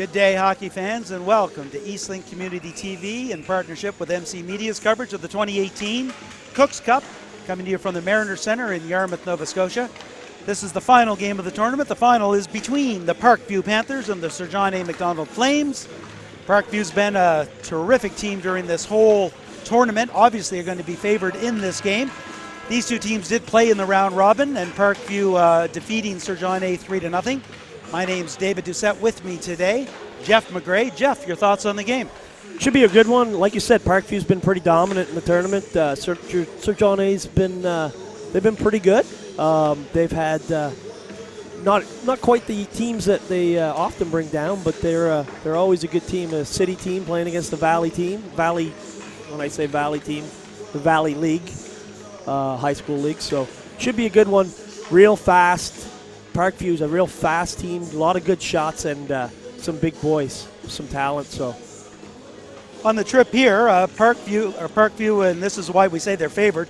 Good day, hockey fans, and welcome to Eastlink Community TV in partnership with MC Media's coverage of the 2018 Cooks Cup, coming to you from the Mariner Centre in Yarmouth, Nova Scotia. This is the final game of the tournament. The final is between the Parkview Panthers and the Sir John A. Macdonald Flames. Parkview's been a terrific team during this whole tournament. Obviously, are going to be favored in this game. These two teams did play in the round robin, and Parkview defeating Sir John A. 3-0. My name's David Doucette. With me today, Jeff McGray. Jeff, your thoughts on the game? Should be a good one. Like you said, Parkview's been pretty dominant in the tournament. Sir John A's been they've been pretty good. They've had not quite the teams that they often bring down, but they're always a good team, a city team playing against the Valley team. When I say Valley team, the Valley League, high school league. So should be a good one. Real fast. Parkview's a real fast team. A lot of good shots and some big boys, some talent. So on the trip here, Parkview, and this is why we say they're favored.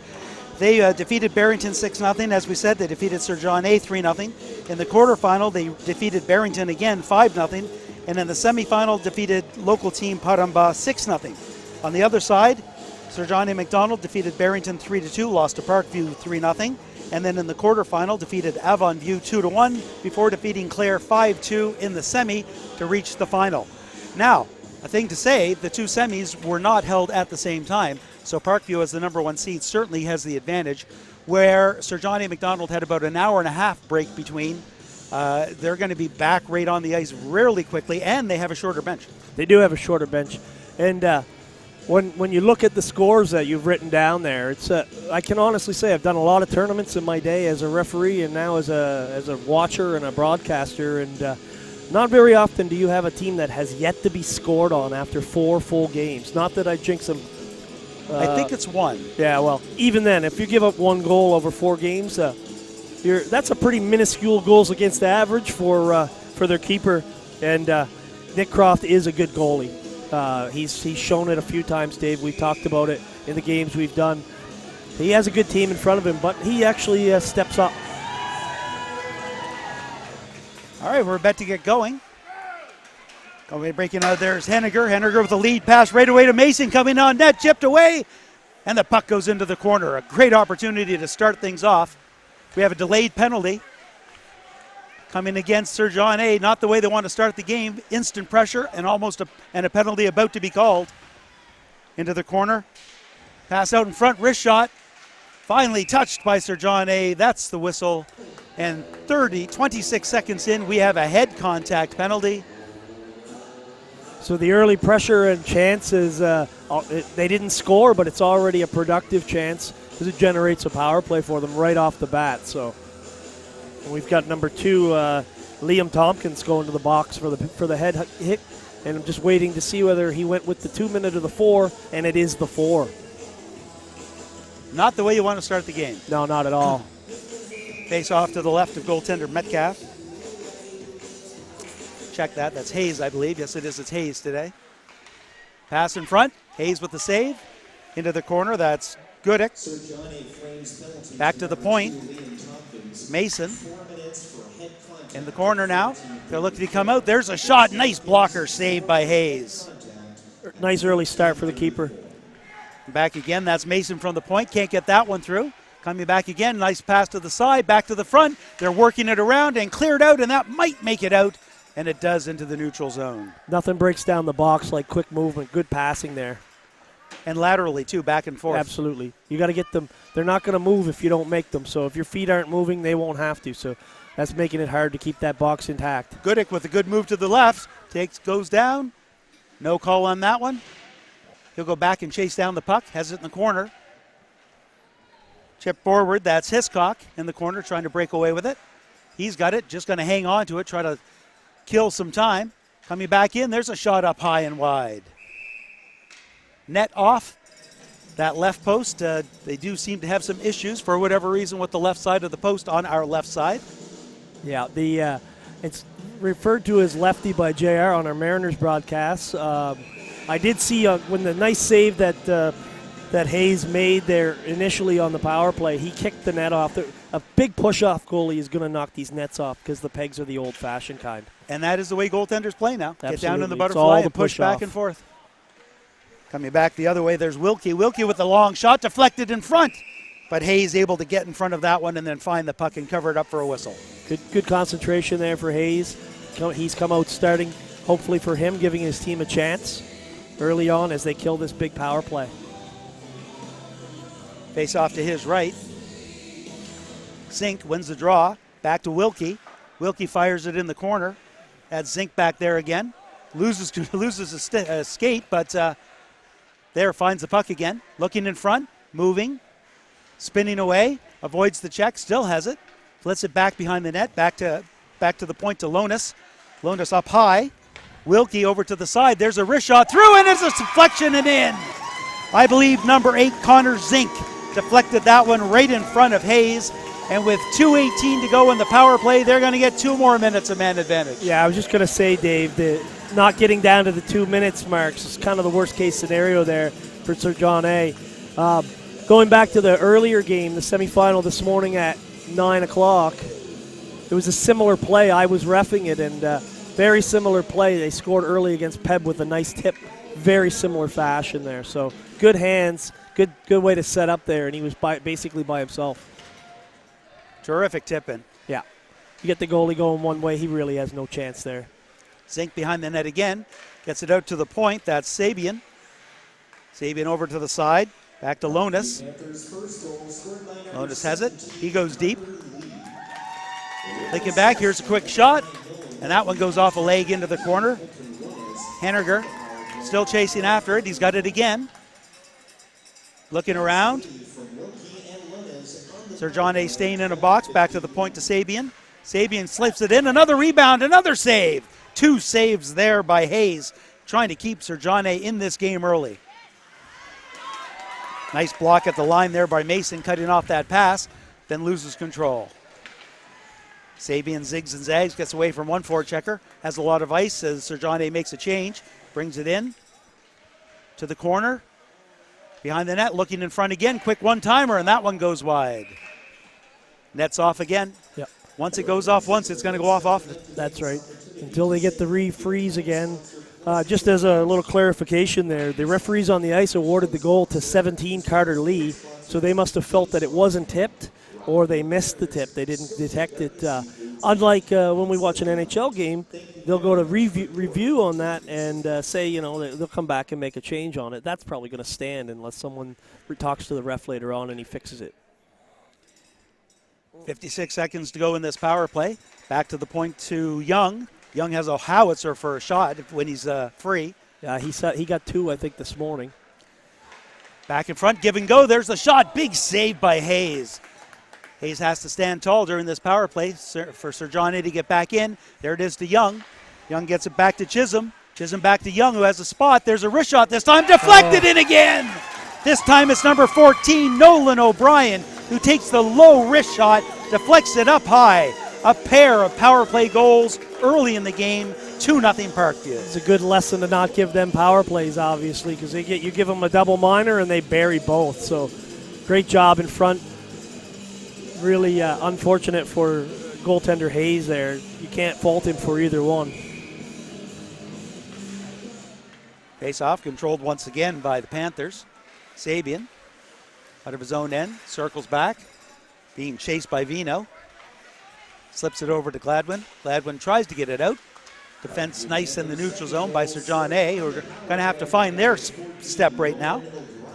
They defeated Barrington 6-0. As we said, they defeated Sir John A. 3-0. In the quarterfinal, they defeated Barrington again 5-0. And in the semifinal, defeated local team Paramba 6-0. On the other side, Sir John A. Macdonald defeated Barrington 3-2, lost to Parkview 3-0. And then in the quarterfinal, defeated Avonview 2-1 before defeating Clare 5-2 in the semi to reach the final. Now, a thing to say, the two semis were not held at the same time, so Parkview as the number one seed certainly has the advantage, where Sir John A. Macdonald had about an hour and a half break between. They're going to be back right on the ice really quickly, and they have a shorter bench. They do have a shorter bench. And when you look at the scores that you've written down there, it's I can honestly say I've done a lot of tournaments in my day as a referee and now as a watcher and a broadcaster, and not very often do you have a team that has yet to be scored on after 4 full games. Not that I jinx them. I think it's one. Yeah, well, even then, if you give up 1 goal over 4 games, that's a pretty minuscule goals against average for their keeper. And Nick Croft is a good goalie. He's shown it a few times, Dave. We've talked about it in the games we've done. He has a good team in front of him, but he actually steps up. All right, we're about to get going. Breaking out there is Henniger. Henniger with a lead pass right away to Mason, coming on net, chipped away, and the puck goes into the corner. A great opportunity to start things off. We have a delayed penalty coming against Sir John A. Not the way they want to start the game. Instant pressure and a penalty about to be called. Into the corner. Pass out in front, wrist shot. Finally touched by Sir John A. That's the whistle. And 26 seconds in, we have a head contact penalty. So the early pressure and chances, they didn't score, but it's already a productive chance because it generates a power play for them right off the bat. So we've got number 2, Liam Tompkins, going to the box for the head hit, and I'm just waiting to see whether he went with the 2 minute or the 4, and it is the 4. Not the way you want to start the game. No, not at all. Face off to the left of goaltender Metcalf. Check that. That's Hayes, I believe. Yes, it is. It's Hayes today. Pass in front. Hayes with the save. Into the corner. That's Goodick. Back to the point. Mason. In the corner now. They're looking to come out. There's a shot. Nice blocker saved by Hayes. Nice early start for the keeper. Back again. That's Mason from the point. Can't get that one through. Coming back again. Nice pass to the side. Back to the front. They're working it around and cleared out, and that might make it out. And it does into the neutral zone. Nothing breaks down the box like quick movement. Good passing there. And laterally, too, back and forth. Absolutely. You got to get them. They're not going to move if you don't make them. So if your feet aren't moving, they won't have to. So that's making it hard to keep that box intact. Goodick with a good move to the left. Goes down. No call on that one. He'll go back and chase down the puck. Has it in the corner. Chip forward. That's Hiscock in the corner trying to break away with it. He's got it. Just going to hang on to it. Try to kill some time. Coming back in. There's a shot up high and wide. Net off that left post. They do seem to have some issues for whatever reason with the left side of the post on our left side. Yeah, it's referred to as lefty by JR on our Mariners broadcast. I did see when the nice save that Hayes made there initially on the power play, he kicked the net off. A big push-off goalie is going to knock these nets off because the pegs are the old-fashioned kind. And that is the way goaltenders play now. Absolutely. Get down in the It's butterfly all the and push push-off. back and forth. Coming back the other way, there's Wilkie. Wilkie with the long shot, deflected in front. But Hayes able to get in front of that one and then find the puck and cover it up for a whistle. Good concentration there for Hayes. He's come out starting, hopefully for him, giving his team a chance early on as they kill this big power play. Face off to his right. Zink wins the draw. Back to Wilkie. Wilkie fires it in the corner. Adds Zink back there again. Loses a skate, but there finds the puck again. Looking in front, moving, spinning away, avoids the check, still has it. Flips it back behind the net, back to the point to Lonis. Lonis up high. Wilkie over to the side. There's a wrist shot through, and it's a deflection and in. I believe number 8, Connor Zink, deflected that one right in front of Hayes. And with 2:18 to go in the power play, they're going to get 2 more minutes of man advantage. Yeah, I was just going to say, Dave, that not getting down to the 2 minutes marks is kind of the worst case scenario there for Sir John A. Going back to the earlier game, the semifinal this morning at 9 o'clock, it was a similar play. I was reffing it, and very similar play. They scored early against Peb with a nice tip. Very similar fashion there. So good hands, good way to set up there, and he was basically by himself. Terrific tip-in. Yeah. You get the goalie going one way, he really has no chance there. Zink behind the net again. Gets it out to the point. That's Sabian. Sabian over to the side. Back to Lonis. Lonis has it. He goes deep. Thinking back. Here's a quick shot. And that one goes off a leg into the corner. Henniger still chasing after it. He's got it again. Looking around. Sir John A. staying in a box. Back to the point to Sabian. Sabian slips it in. Another rebound. Another save. 2 saves there by Hayes, trying to keep Sir John A. in this game early. Nice block at the line there by Mason, cutting off that pass, then loses control. Sabian zigs and zags, gets away from one forechecker, has a lot of ice as Sir John A. makes a change, brings it in to the corner. Behind the net, looking in front again, quick one-timer, and that one goes wide. Net's off again. Yep. Once it goes off once, it's going to go off often. That's right. Until they get the refreeze again. Just as a little clarification there, the referees on the ice awarded the goal to 17 Carter Lee, so they must have felt that it wasn't tipped or they missed the tip. They didn't detect it. Unlike when we watch an NHL game, they'll go to review on that and say, they'll come back and make a change on it. That's probably going to stand unless someone talks to the ref later on and he fixes it. 56 seconds to go in this power play. Back to the point to Young. Young has a howitzer for a shot when he's free. Yeah, he got 2, I think, this morning. Back in front, give and go. There's the shot. Big save by Hayes. Hayes has to stand tall during this power play for Sir John A. to get back in. There it is to Young. Young gets it back to Chisholm. Chisholm back to Young, who has a spot. There's a wrist shot this time. Deflected in again. This time it's number 14, Nolan O'Brien, who takes the low wrist shot, deflects it up high. A pair of power play goals early in the game, 2-0 Parkview. It's a good lesson to not give them power plays, obviously, because you give them a double minor and they bury both. So great job in front. Really unfortunate for goaltender Hayes there. You can't fault him for either one. Face-off controlled once again by the Panthers. Sabian out of his own end, circles back, being chased by Vino. Slips it over to Gladwin. Gladwin tries to get it out. Defense nice in the neutral zone by Sir John A., who are going to have to find their step right now.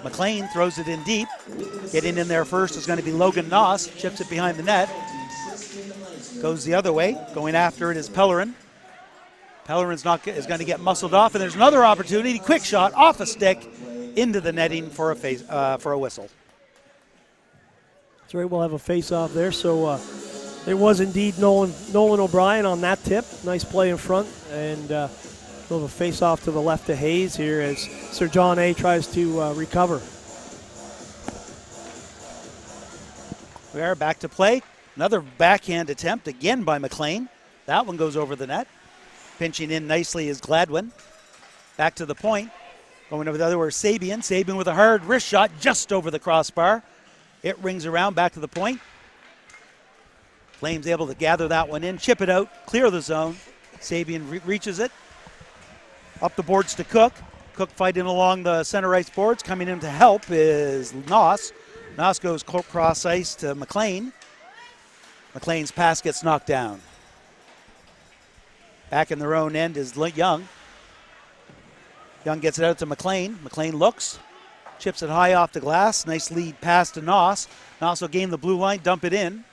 McLean throws it in deep. Getting in there first is going to be Logan Noss. Chips it behind the net. Goes the other way. Going after it is Pellerin. Pellerin's is going to get muscled off, and there's another opportunity. Quick shot off a stick into the netting for a whistle. That's right. We'll have a face-off there. So it was indeed Nolan O'Brien on that tip. Nice play in front, and we'll have a face-off to the left of Hayes here as Sir John A. tries to recover. We are back to play. Another backhand attempt again by McLean. That one goes over the net. Pinching in nicely is Gladwin. Back to the point. Going over the other way, Sabian. Sabian with a hard wrist shot just over the crossbar. It rings around back to the point. Flames able to gather that one in, chip it out, clear the zone, Sabian reaches it. Up the boards to Cook. Cook fighting along the center ice boards. Coming in to help is Noss. Noss goes cross ice to McLean. McLean's pass gets knocked down. Back in their own end is Young. Young gets it out to McLean. McLean looks. Chips it high off the glass. Nice lead pass to Noss. Noss will gain the blue line, dump it in.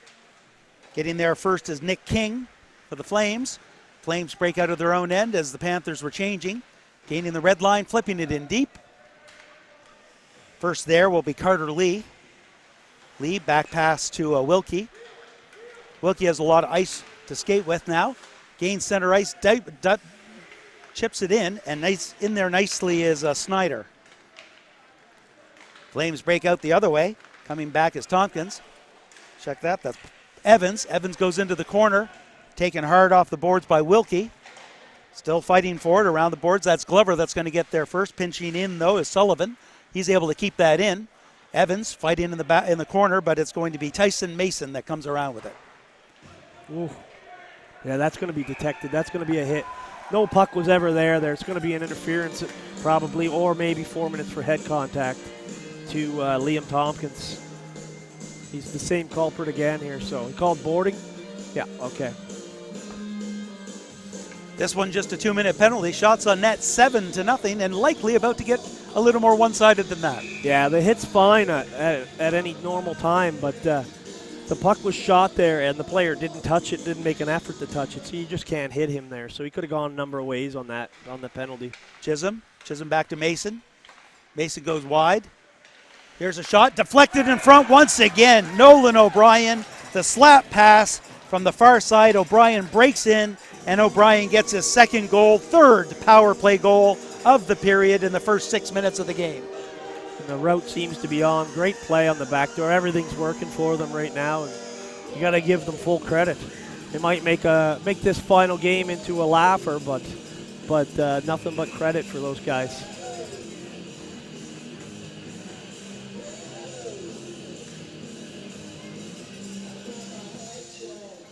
Getting there first is Nick King for the Flames. Flames break out of their own end as the Panthers were changing. Gaining the red line, flipping it in deep. First there will be Carter Lee. Lee back pass to Wilkie. Wilkie has a lot of ice to skate with now. Gains center ice, chips it in, and nice in there nicely is Snyder. Flames break out the other way. Coming back is Tompkins. Check that. That's Evans. Evans goes into the corner. Taken hard off the boards by Wilkie. Still fighting for it around the boards. That's Glover that's going to get there first. Pinching in, though, is Sullivan. He's able to keep that in. Evans fighting in the corner, but it's going to be Tyson Mason that comes around with it. Ooh. Yeah, that's going to be detected. That's going to be a hit. No puck was ever there. There's going to be an interference probably, or maybe 4 minutes for head contact to Liam Tompkins. He's the same culprit again here. So he called boarding. Yeah, okay. This one just a 2-minute penalty. Shots on net 7-0, and likely about to get a little more one-sided than that. Yeah, the hit's fine at any normal time, but the puck was shot there, and the player didn't touch it, didn't make an effort to touch it, so you just can't hit him there. So he could have gone a number of ways on the penalty. Chisholm back to Mason. Mason goes wide. Here's a shot, deflected in front once again. Nolan O'Brien, the slap pass from the far side. O'Brien breaks in, and O'Brien gets his second goal, third power play goal of the period in the first 6 minutes of the game. And the route seems to be on. Great play on the back door. Everything's working for them right now, and you got to give them full credit. They might make this final game into a laugher, but nothing but credit for those guys.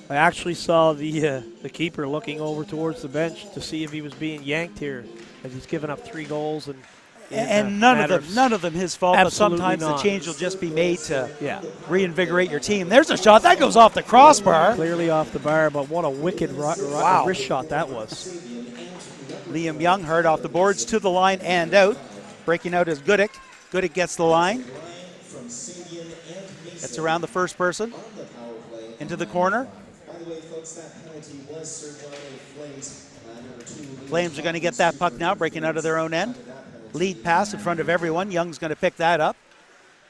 I actually saw the keeper looking over towards the bench to see if he was being yanked here, as he's given up 3 goals and none of them his fault. Absolutely but sometimes not. the change will just be made to reinvigorate your team. There's a shot that goes off the crossbar. Clearly off the bar, but what a wicked wrist shot that was. Liam Young hard off the boards to the line and out. Breaking out is Goodick. Goodick gets the line. Gets around the first person into the corner. Flames are going to get that puck now, breaking out of their own end. Lead pass in front of everyone. Young's going to pick that up.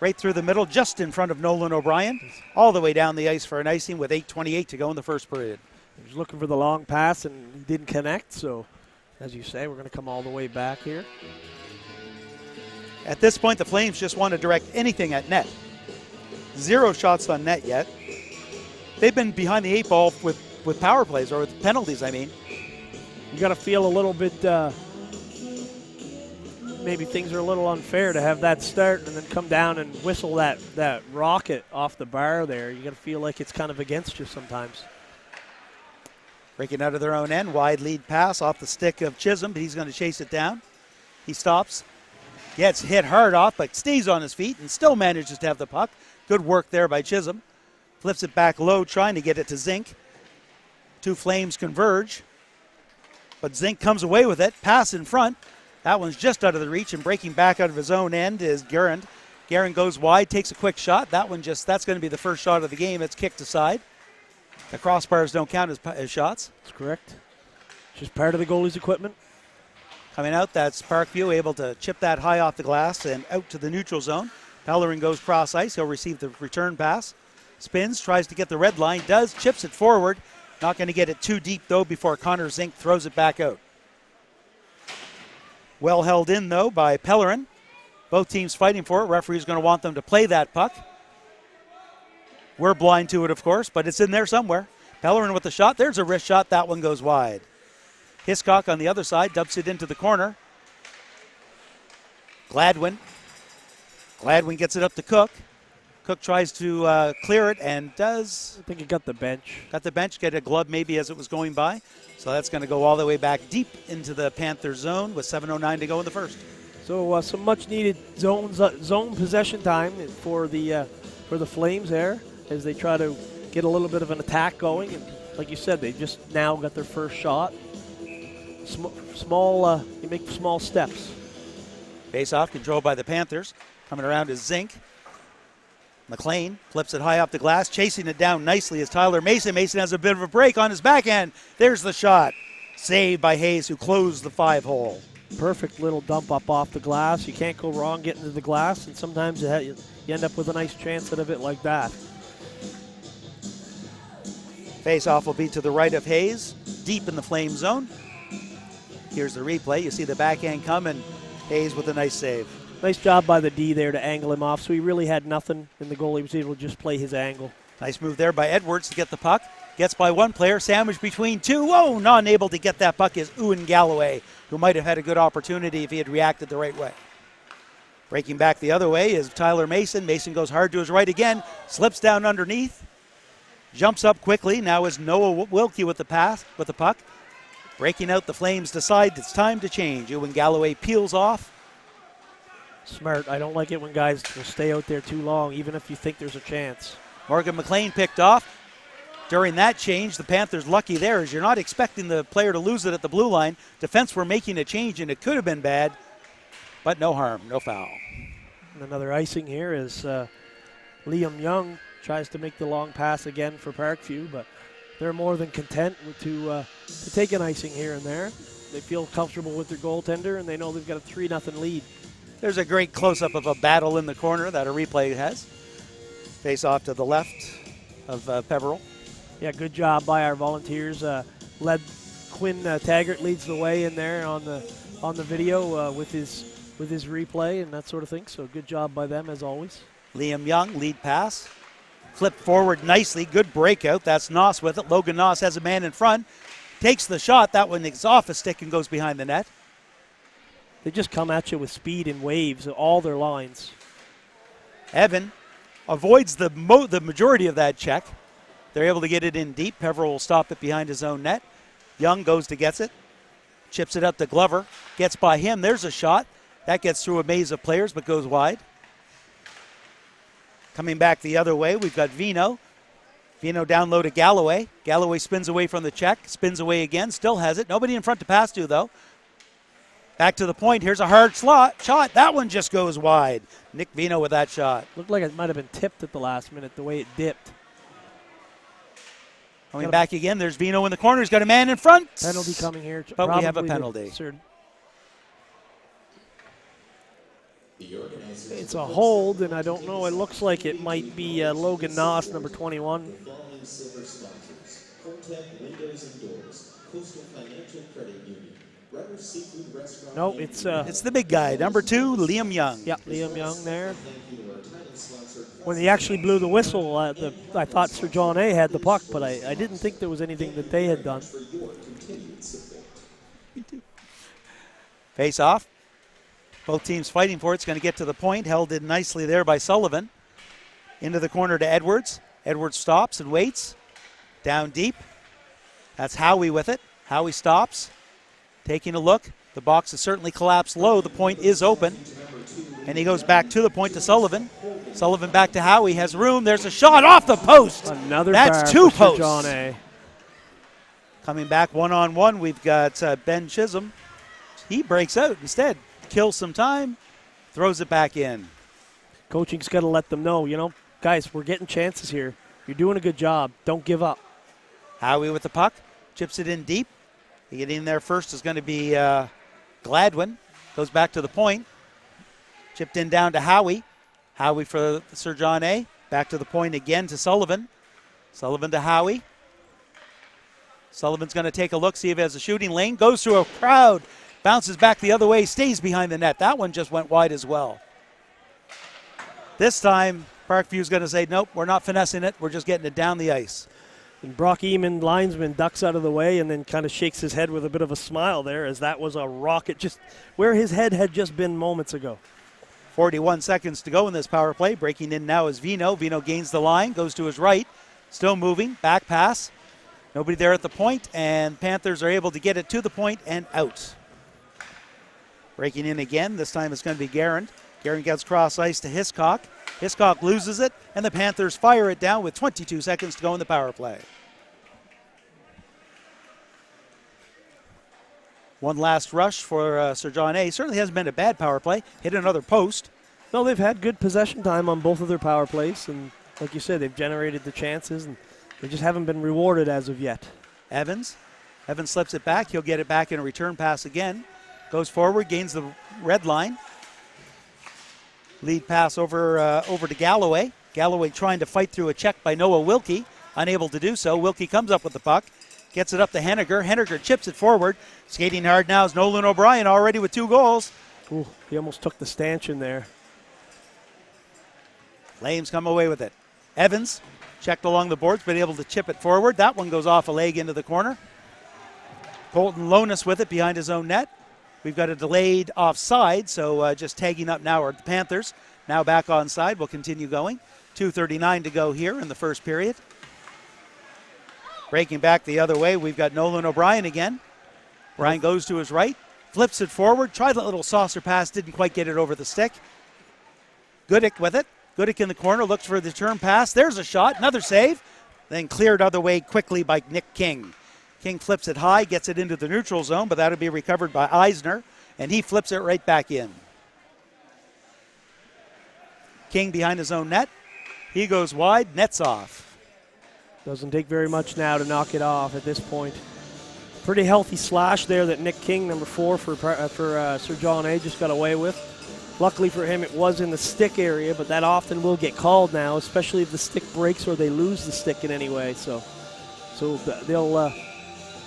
Right through the middle, just in front of Nolan O'Brien. All the way down the ice for an icing with 8:28 to go in the first period. He was looking for the long pass and he didn't connect, so as you say, we're going to come all the way back here. At this point, the Flames just want to direct anything at net. 0 shots on net yet. They've been behind the 8 ball with power plays, or with penalties, I mean. You got to feel a little bit, maybe things are a little unfair to have that start and then come down and whistle that rocket off the bar there. You got to feel like it's kind of against you sometimes. Breaking out of their own end, wide lead pass off the stick of Chisholm, but he's going to chase it down. He stops, gets hit hard off, but stays on his feet and still manages to have the puck. Good work there by Chisholm. Flips it back low, trying to get it to Zink. 2 Flames converge, but Zink comes away with it. Pass in front. That one's just out of the reach, and breaking back out of his own end is Garand. Garand goes wide, takes a quick shot. That's going to be the first shot of the game. It's kicked aside. The crossbars don't count as shots. That's correct. Just part of the goalie's equipment. Coming out, that's Parkview able to chip that high off the glass and out to the neutral zone. Pellerin goes cross ice. He'll receive the return pass. Spins, tries to get the red line, chips it forward. Not going to get it too deep, though, before Connor Zink throws it back out. Well held in, though, by Pellerin. Both teams fighting for it. Referee's going to want them to play that puck. We're blind to it, of course, but it's in there somewhere. Pellerin with the shot. There's a wrist shot. That one goes wide. Hiscock on the other side dumps it into the corner. Gladwin gets it up to Cook. Cook tries to clear it and does. I think he got the bench. Got the bench, get a glove maybe as it was going by. So that's going to go all the way back deep into the Panther zone with 7:09 to go in the first. So some much-needed zone possession time for the Flames there as they try to get a little bit of an attack going. And like you said, they just now got their first shot. You make small steps. Face-off controlled by the Panthers. Coming around is Zink. McLean flips it high off the glass, chasing it down nicely as Tyler Mason. Mason has a bit of a break on his backhand. There's the shot. Saved by Hayes, who closed the 5-hole. Perfect little dump up off the glass. You can't go wrong getting to the glass, and sometimes you end up with a nice chance out of it like that. Face-off will be to the right of Hayes, deep in the Flame zone. Here's the replay. You see the backhand come, and Hayes with a nice save. Nice job by the D there to angle him off, so he really had nothing, and the goalie was able to just play his angle. Nice move there by Edwards to get the puck. Gets by one player, sandwiched between two. Whoa, not able to get that puck is Ewan Galloway, who might have had a good opportunity if he had reacted the right way. Breaking back the other way is Tyler Mason. Mason goes hard to his right again, slips down underneath, jumps up quickly. Now is Noah Wilkie with the puck. Breaking out, the Flames decide it's time to change. Ewan Galloway peels off. Smart. I don't like it when guys will stay out there too long, even if you think there's a chance. Morgan McLean picked off. During that change, the Panthers lucky there as you're not expecting the player to lose it at the blue line. Defense were making a change, and it could have been bad, but no harm, no foul. And another icing here is Liam Young tries to make the long pass again for Parkview, but they're more than content to take an icing here and there. They feel comfortable with their goaltender, and they know they've got a 3-0 lead. There's a great close-up of a battle in the corner that a replay has. Face off to the left of Peveril. Yeah, good job by our volunteers. Quinn Taggart leads the way in there on the video with his replay and that sort of thing. So good job by them as always. Liam Young, lead pass. Flipped forward nicely. Good breakout. That's Noss with it. Logan Noss has a man in front. Takes the shot. That one is off a stick and goes behind the net. They just come at you with speed and waves, all their lines. Evan avoids the majority of that check. They're able to get it in deep. Peveril will stop it behind his own net. Young goes to gets it. Chips it up to Glover. Gets by him. There's a shot. That gets through a maze of players but goes wide. Coming back the other way, we've got Vino. Vino down low to Galloway. Galloway spins away from the check. Spins away again. Still has it. Nobody in front to pass to, though. Back to the point. Here's a hard shot. That one just goes wide. Nick Vino with that shot. Looked like it might have been tipped at the last minute, the way it dipped. Coming back again, there's Vino in the corner. He's got a man in front. Penalty coming here. But we have a penalty. It's a hold, and I don't know. It looks like it might be Logan Noss, number 21. No, it's the big guy, number 2, Liam Young. Yeah, Liam Young there. When he actually blew the whistle, I thought Sir John A. had the puck, but I didn't think there was anything that they had done. Face off. Both teams fighting for it. It's going to get to the point. Held in nicely there by Sullivan. Into the corner to Edwards. Edwards stops and waits. Down deep. That's Howie with it. Howie stops. Taking a look. The box has certainly collapsed low. The point is open. And he goes back to the point to Sullivan. Sullivan back to Howie. Has room. There's a shot off the post. Another That's 2 posts. John A. Coming back one-on-one, we've got Ben Chisholm. He breaks out instead. Kills some time. Throws it back in. Coaching's got to let them know, guys, we're getting chances here. You're doing a good job. Don't give up. Howie with the puck. Chips it in deep. Getting in there first is going to be Gladwin. Goes back to the point. Chipped in down to Howie. Howie for Sir John A. Back to the point again to Sullivan. Sullivan to Howie. Sullivan's going to take a look, see if he has a shooting lane. Goes through a crowd. Bounces back the other way. Stays behind the net. That one just went wide as well. This time, Parkview's going to say, nope, we're not finessing it. We're just getting it down the ice. And Brock Eamon, linesman, ducks out of the way and then kind of shakes his head with a bit of a smile there as that was a rocket just where his head had just been moments ago. 41 seconds to go in this power play. Breaking in now is Vino. Vino gains the line, goes to his right. Still moving, back pass. Nobody there at the point, and Panthers are able to get it to the point and out. Breaking in again, this time it's going to be Guerin. Guerin gets cross ice to Hiscock. Hiscock loses it, and the Panthers fire it down with 22 seconds to go in the power play. One last rush for Sir John A. Certainly hasn't been a bad power play. Hit another post. No, they've had good possession time on both of their power plays, and like you said, they've generated the chances, and they just haven't been rewarded as of yet. Evans slips it back. He'll get it back in a return pass again. Goes forward, gains the red line. Lead pass over to Galloway. Galloway trying to fight through a check by Noah Wilkie. Unable to do so. Wilkie comes up with the puck. Gets it up to Henniger. Henniger chips it forward. Skating hard now is Nolan O'Brien, already with 2 goals. Ooh, he almost took the stanchion there. Flames come away with it. Evans checked along the boards, but able to chip it forward. That one goes off a leg into the corner. Colton Lonis with it behind his own net. We've got a delayed offside, so just tagging up now are the Panthers. Now back onside. We'll continue going. 2:39 to go here in the first period. Breaking back the other way, we've got Nolan O'Brien again. Brian goes to his right, flips it forward, tried that little saucer pass, didn't quite get it over the stick. Goodick with it. Goodick in the corner, looks for the turn pass. There's a shot, another save. Then cleared other way quickly by Nick King. King flips it high, gets it into the neutral zone, but that'll be recovered by Eisner, and he flips it right back in. King behind his own net. He goes wide, nets off. Doesn't take very much now to knock it off at this point. Pretty healthy slash there that Nick King, number 4 for Sir John A, just got away with. Luckily for him, it was in the stick area, but that often will get called now, especially if the stick breaks or they lose the stick in any way. So they'll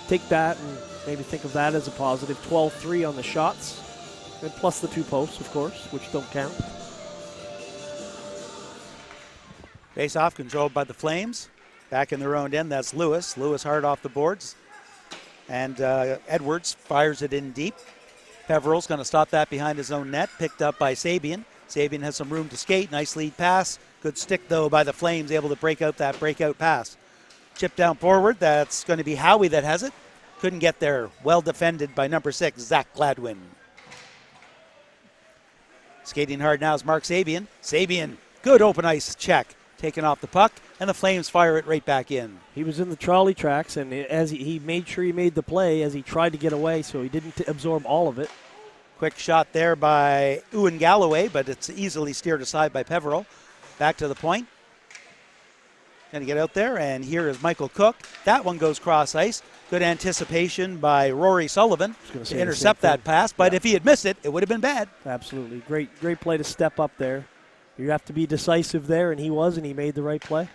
take that and maybe think of that as a positive. 12-3 on the shots, and plus the 2 posts, of course, which don't count. Face-off controlled by the Flames. Back in their own end, that's Lewis. Lewis hard off the boards. And Edwards fires it in deep. Peveril's going to stop that behind his own net. Picked up by Sabian. Sabian has some room to skate. Nice lead pass. Good stick, though, by the Flames, able to break out that breakout pass. Chip down forward. That's going to be Howie that has it. Couldn't get there. Well defended by number 6, Zach Gladwin. Skating hard now is Mark Sabian. Sabian, good open ice check. Taken off the puck, and the Flames fire it right back in. He was in the trolley tracks, and as he made sure he made the play as he tried to get away, so he didn't absorb all of it. Quick shot there by Ewan Galloway, but it's easily steered aside by Peveril. Back to the point. Going to get out there, and here is Michael Cook. That one goes cross ice. Good anticipation by Rory Sullivan to intercept that pass, but if he had missed it, it would have been bad. Absolutely. Great play to step up there. You have to be decisive there, and he was, and he made the right play.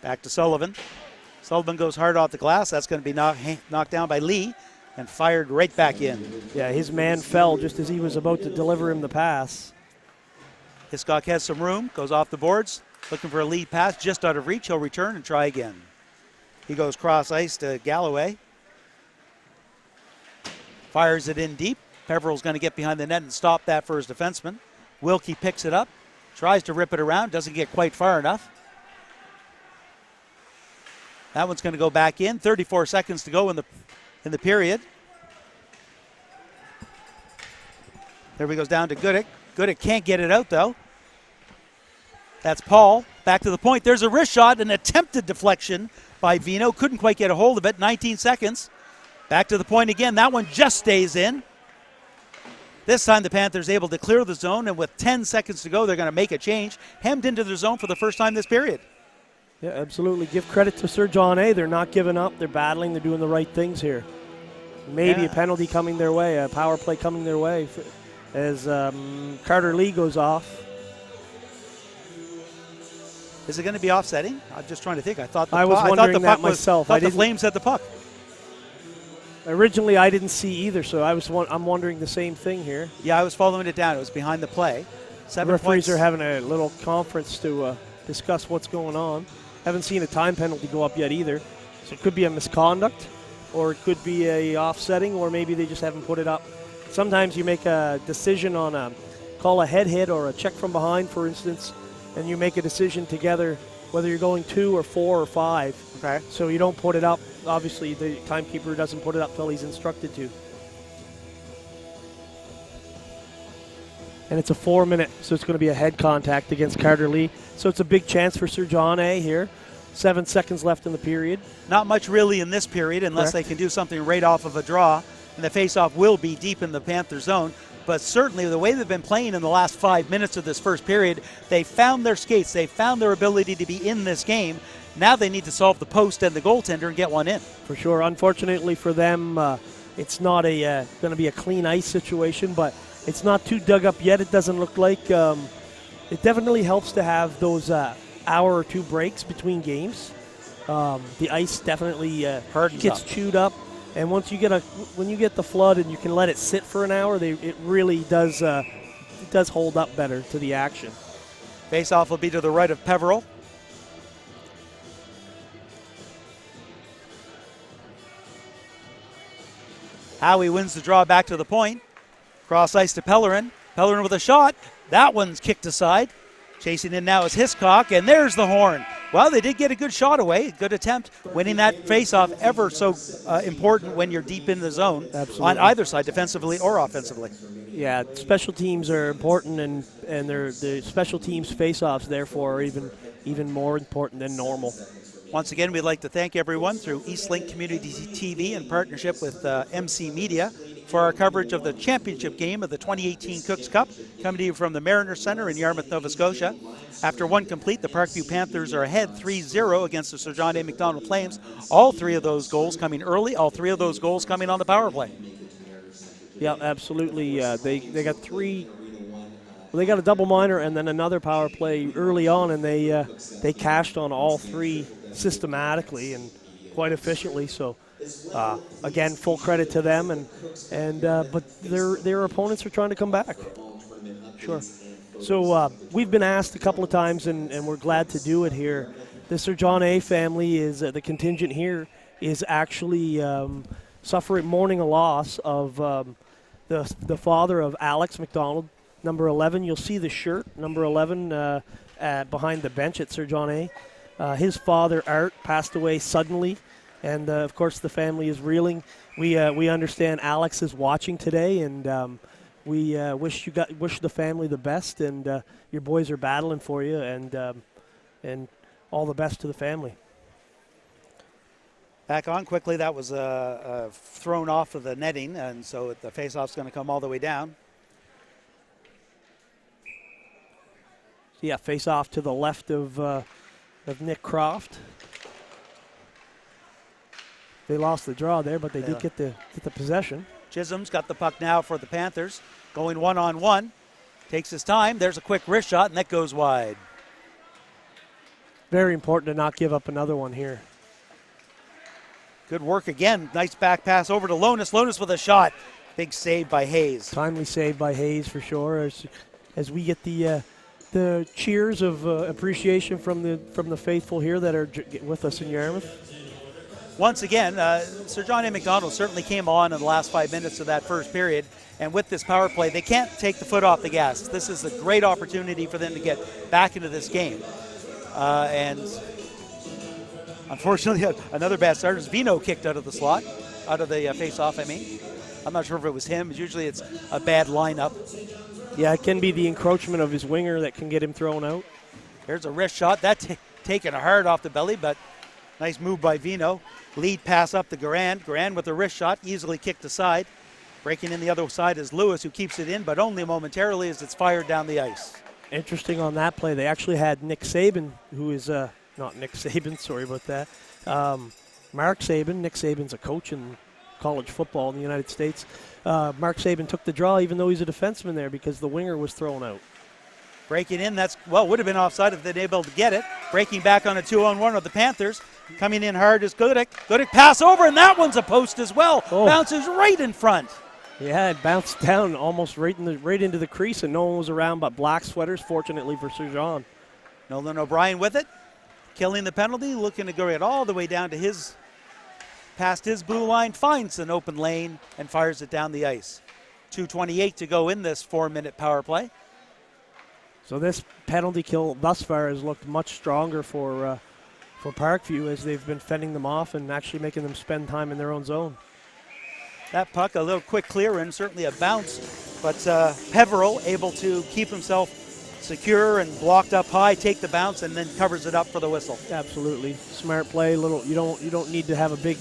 Back to Sullivan. Sullivan goes hard off the glass. That's going to be knocked down by Lee and fired right back in. Yeah, his man fell just as he was about to deliver him the pass. Hiscock has some room, goes off the boards, looking for a lead pass, just out of reach. He'll return and try again. He goes cross ice to Galloway. Fires it in deep. Peveril's going to get behind the net and stop that for his defenseman. Wilkie picks it up. Tries to rip it around, doesn't get quite far enough. That one's going to go back in. 34 seconds to go in the period. There he goes down to Goodick. Goodick can't get it out, though. That's Paul. Back to the point. There's a wrist shot, an attempted deflection by Vino. Couldn't quite get a hold of it. 19 seconds. Back to the point again. That one just stays in. This time the Panthers able to clear the zone, and with 10 seconds to go, they're going to make a change. Hemmed into the zone for the first time this period. Yeah, absolutely. Give credit to Sir John A. They're not giving up. They're battling. They're doing the right things here. Maybe a penalty coming their way, a power play coming their way as Carter Lee goes off. Is it going to be offsetting? I'm just trying to think. I thought the Flames had the puck. Originally, I didn't see either, so I'm wondering the same thing here. Yeah, I was following it down. It was behind the play. The referees are having a little conference to discuss what's going on. Haven't seen a time penalty go up yet either. So it could be a misconduct, or it could be a offsetting, or maybe they just haven't put it up. Sometimes you make a decision on a call a head hit or a check from behind, for instance, and you make a decision together whether you're going 2 or 4 or 5. Okay. So you don't put it up. Obviously, the timekeeper doesn't put it up till he's instructed to. And it's a 4-minute, so it's going to be a head contact against Carter Lee. So it's a big chance for Sir John A. here. 7 seconds left in the period. Not much really in this period unless they can do something right off of a draw, and the faceoff will be deep in the Panther zone. But certainly the way they've been playing in the last 5 minutes of this first period, they found their skates, they found their ability to be in this game. Now they need to solve the post and the goaltender and get one in. For sure. Unfortunately for them, it's not going to be a clean ice situation, but it's not too dug up yet, it doesn't look like. It definitely helps to have those hour or 2 breaks between games. The ice definitely gets chewed up. And once you when you get the flood and you can let it sit for an hour, it really does hold up better to the action. Face-off will be to the right of Peveril. Howie wins the draw back to the point. Cross ice to Pellerin. Pellerin with a shot. That one's kicked aside. Chasing in now is Hiscock, and there's the horn. Well, they did get a good shot away, good attempt. Winning that face-off ever so important when you're deep in the zone. Absolutely. On either side, defensively or offensively. Yeah, special teams are important, and the special teams face-offs, therefore, are even more important than normal. Once again, we'd like to thank everyone through Eastlink Community TV in partnership with MC Media for our coverage of the championship game of the 2018 Cooks Cup, coming to you from the Mariner Centre in Yarmouth, Nova Scotia. After one complete, the Parkview Panthers are ahead 3-0 against the Sir John A. Macdonald Flames. All 3 of those goals coming early, all 3 of those goals coming on the power play. Yeah, absolutely. They got 3. Well, they got a double minor and then another power play early on, and they cashed on all 3 systematically and quite efficiently. So again, full credit to them, but their opponents are trying to come back. Sure. So we've been asked a couple of times, and we're glad to do it here. The Sir John A. family is the contingent here is actually mourning a loss of the father of Alex McDonald, number 11. You'll see the shirt, number 11, behind the bench at Sir John A. His father, Art, passed away suddenly, and of course the family is reeling. We understand Alex is watching today, and we wish the family the best, and your boys are battling for you, and all the best to the family. Back on quickly, that was thrown off of the netting, and so the face-off's going to come all the way down. Yeah, face off to the left of Nick Croft. They lost the draw there, but they did get the possession. Chisholm's got the puck now for the Panthers, going one-on-one. Takes his time. There's a quick wrist shot, and that goes wide. Very important to not give up another one here. Good work again. Nice back pass over to Lonis. Lonis with a shot. Big save by Hayes. Timely save by Hayes for sure. As we get the cheers of appreciation from the faithful here that are with us in Yarmouth. Once again, Sir John A. Macdonald certainly came on in the last 5 minutes of that first period, and with this power play, they can't take the foot off the gas. This is a great opportunity for them to get back into this game. And unfortunately, another bad start is Vino kicked out of the slot, out of the face-off, I mean. I'm not sure if it was him. Usually it's a bad lineup. Yeah, it can be the encroachment of his winger that can get him thrown out. There's a wrist shot. That's taken hard off the belly, but nice move by Vino. Lead pass up to Garand. Garand with a wrist shot, easily kicked aside. Breaking in the other side is Lewis, who keeps it in, but only momentarily as it's fired down the ice. Interesting on that play. They actually had Nick Saban, who is not Nick Saban, sorry about that. Mark Saban. Nick Saban's a coach in college football in the United States. Mark Saban took the draw even though he's a defenseman there because the winger was thrown out. Breaking in, would have been offside if they'd able to get it. Breaking back on a 2-on-1 of the Panthers. Coming in hard is Gudick. Gudick pass over, and that one's a post as well. Oh. Bounces right in front. Yeah, it bounced down almost right into the crease, and no one was around but black sweaters, fortunately for Sir John. Nolan O'Brien with it. Killing the penalty, looking to go it all the way down to past his blue line, finds an open lane, and fires it down the ice. 2:28 to go in this 4-minute power play. So this penalty kill thus far has looked much stronger for Parkview as they've been fending them off and actually making them spend time in their own zone. That puck, a little quick clear and certainly a bounce, but Peveril able to keep himself secure and blocked up high, take the bounce, and then covers it up for the whistle. Absolutely, smart play. You don't need to have a big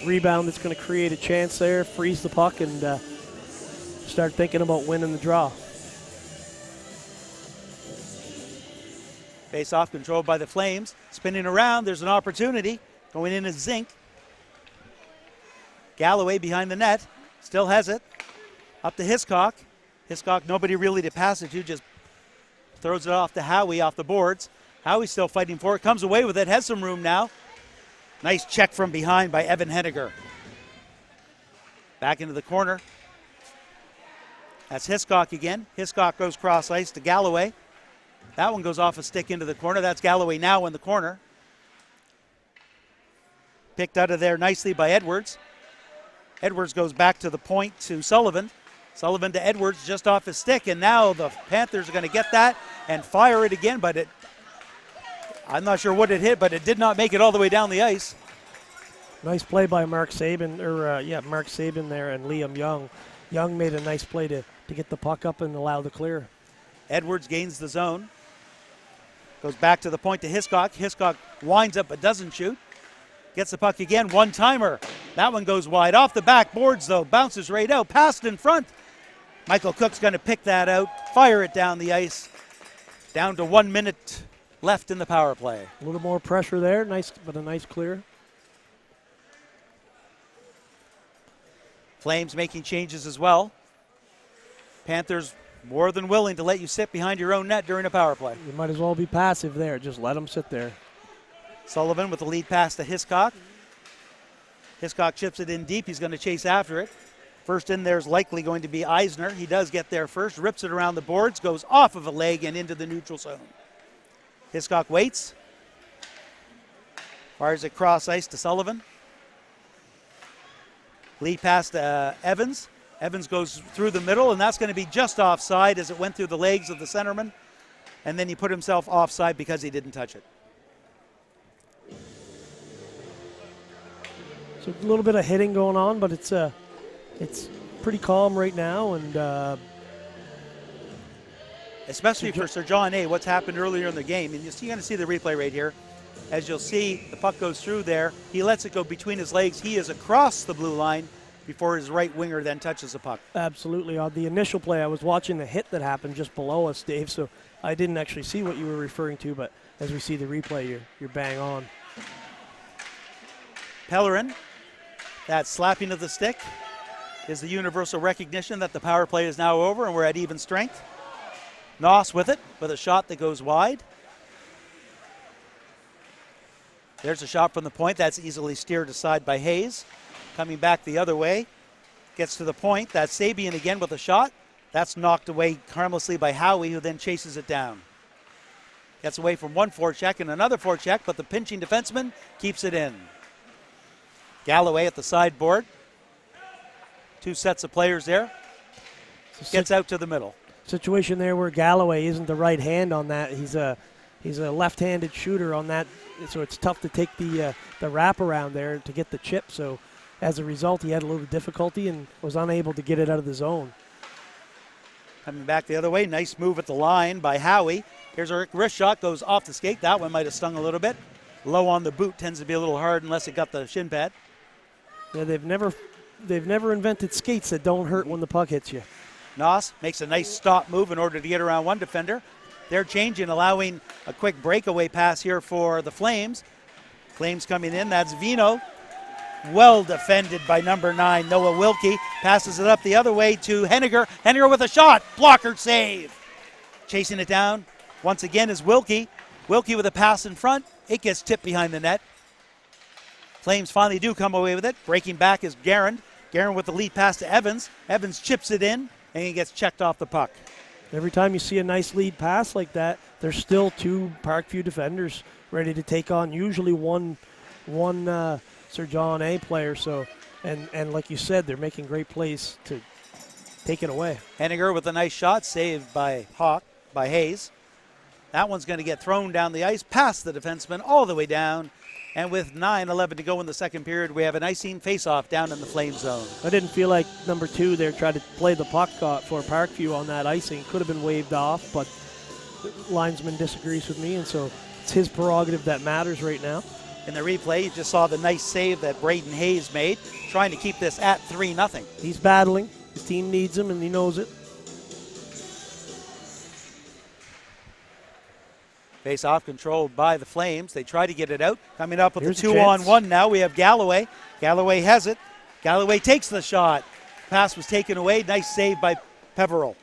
rebound that's going to create a chance there. Freeze the puck and start thinking about winning the draw. Face off controlled by the Flames, spinning around. There's an opportunity going in as Zink. Galloway behind the net, still has it. Up to Hiscock. Hiscock, nobody really to pass it to, just throws it off to Howie off the boards. Howie's still fighting for it, comes away with it, has some room now. Nice check from behind by Evan Henniger. Back into the corner. That's Hiscock again. Hiscock goes cross ice to Galloway. That one goes off a stick into the corner. That's Galloway now in the corner. Picked out of there nicely by Edwards. Edwards goes back to the point to Sullivan. Sullivan to Edwards just off his stick, and now the Panthers are going to get that and fire it again, but I'm not sure what it hit, but it did not make it all the way down the ice. Nice play by Mark Sabin there and Liam Young. Young made a nice play to get the puck up and allow the clear. Edwards gains the zone. Goes back to the point to Hiscock. Hiscock winds up but doesn't shoot. Gets the puck again, one-timer. That one goes wide. Off the back boards, though. Bounces right out. Passed in front. Michael Cook's going to pick that out. Fire it down the ice. Down to 1 minute left in the power play. A little more pressure there. Nice, but a nice clear. Flames making changes as well. Panthers more than willing to let you sit behind your own net during a power play. You might as well be passive there. Just let them sit there. Sullivan with the lead pass to Hiscock. Hiscock chips it in deep. He's going to chase after it. First in there is likely going to be Eisner. He does get there first, rips it around the boards, goes off of a leg and into the neutral zone. Hiscock waits. Fires it cross ice to Sullivan. Lead pass to Evans. Evans goes through the middle, and that's going to be just offside as it went through the legs of the centerman. And then he put himself offside because he didn't touch it. So a little bit of hitting going on, but it's pretty calm right now, and especially for Sir John A. What's happened earlier in the game, and you're going to see the replay right here. As you'll see, the puck goes through there. He lets it go between his legs. He is across the blue line before his right winger then touches the puck. Absolutely. On the initial play, I was watching the hit that happened just below us, Dave, so I didn't actually see what you were referring to, but as we see the replay, you're bang on. Pellerin, that slapping of the stick is the universal recognition that the power play is now over and we're at even strength. Noss with it, with a shot that goes wide. There's a shot from the point. That's easily steered aside by Hayes. Coming back the other way. Gets to the point. That's Sabian again with a shot. That's knocked away harmlessly by Howie, who then chases it down. Gets away from one forecheck and another forecheck, but the pinching defenseman keeps it in. Galloway at the sideboard. Two sets of players there. Gets out to the middle. Situation there where Galloway isn't the right hand on that. He's a left-handed shooter on that, so it's tough to take the wraparound there to get the chip. So as a result, he had a little difficulty and was unable to get it out of the zone. Coming back the other way, nice move at the line by Howie. Here's a wrist shot, goes off the skate. That one might have stung a little bit. Low on the boot, tends to be a little hard unless it got the shin pad. Yeah, they've never invented skates that don't hurt when the puck hits you. Noss makes a nice stop move in order to get around one defender. They're changing, allowing a quick breakaway pass here for the Flames. Flames coming in, that's Vino. Well defended by number 9, Noah Wilkie. Passes it up the other way to Henniger. Henniger with a shot, blocker save. Chasing it down once again is Wilkie. Wilkie with a pass in front. It gets tipped behind the net. Flames finally do come away with it. Breaking back is Guerin. Guerin with the lead pass to Evans. Evans chips it in, and he gets checked off the puck. Every time you see a nice lead pass like that, there's still two Parkview defenders ready to take on usually one Sir John A. player. So, and like you said, they're making great plays to take it away. Henniger with a nice shot, saved by Hayes. That one's going to get thrown down the ice, past the defenseman, all the way down. And with 9:11 to go in the second period, we have an icing face-off down in the Flame zone. I didn't feel like number 2 there tried to play the puck for Parkview on that icing. Could have been waved off, but the linesman disagrees with me, and so it's his prerogative that matters right now. In the replay, you just saw the nice save that Braden Hayes made, trying to keep this at 3-0. He's battling. His team needs him, and he knows it. Face-off controlled by the Flames. They try to get it out. Coming up with Here's the a chance. 2-on-1 now. We have Galloway. Galloway has it. Galloway takes the shot. Pass was taken away. Nice save by Peveril.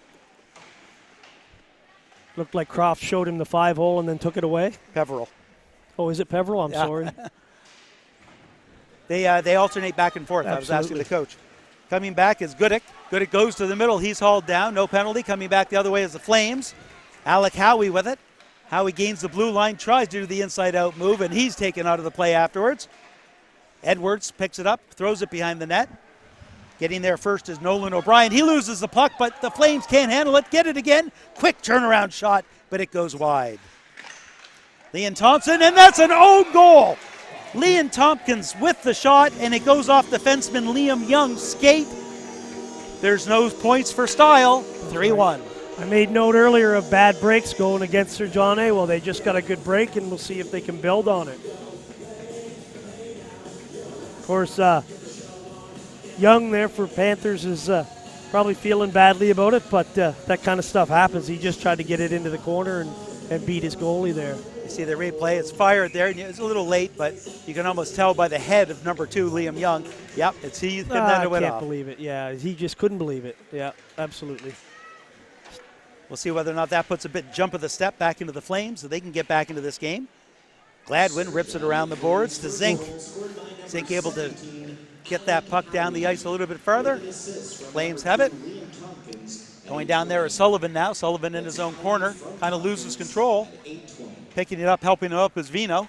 Looked like Croft showed him the 5-hole and then took it away. Peveril. Oh, is it Peveril? I'm sorry. They alternate back and forth. Absolutely. I was asking the coach. Coming back is Goodick. Goodick goes to the middle. He's hauled down. No penalty. Coming back the other way is the Flames. Alec Howie with it. Howie gains the blue line, tries to do the inside-out move, and he's taken out of the play afterwards. Edwards picks it up, throws it behind the net. Getting there first is Nolan O'Brien. He loses the puck, but the Flames can't handle it. Get it again. Quick turnaround shot, but it goes wide. Leon Thompson, and that's an own goal. Leon Tompkins with the shot, and it goes off defenseman Liam Young's skate. There's no points for Style. 3-1. I made note earlier of bad breaks going against Sir John A. Well, they just got a good break, and we'll see if they can build on it. Of course, Young there for Panthers is probably feeling badly about it, but that kind of stuff happens. He just tried to get it into the corner and beat his goalie there. You see the replay. It's fired there. And it's a little late, but you can almost tell by the head of number 2, Liam Young. Yep, it's he, and then it went off. I can't believe it. Yeah, he just couldn't believe it. Yeah, absolutely. We'll see whether or not that puts a bit jump of the step back into the Flames so they can get back into this game. Gladwin rips it around the boards to Zink. Zink able to get that puck down the ice a little bit farther. Flames have it. Going down there is Sullivan now. Sullivan in his own corner. Kind of loses control. Picking it up, helping him up is Vino.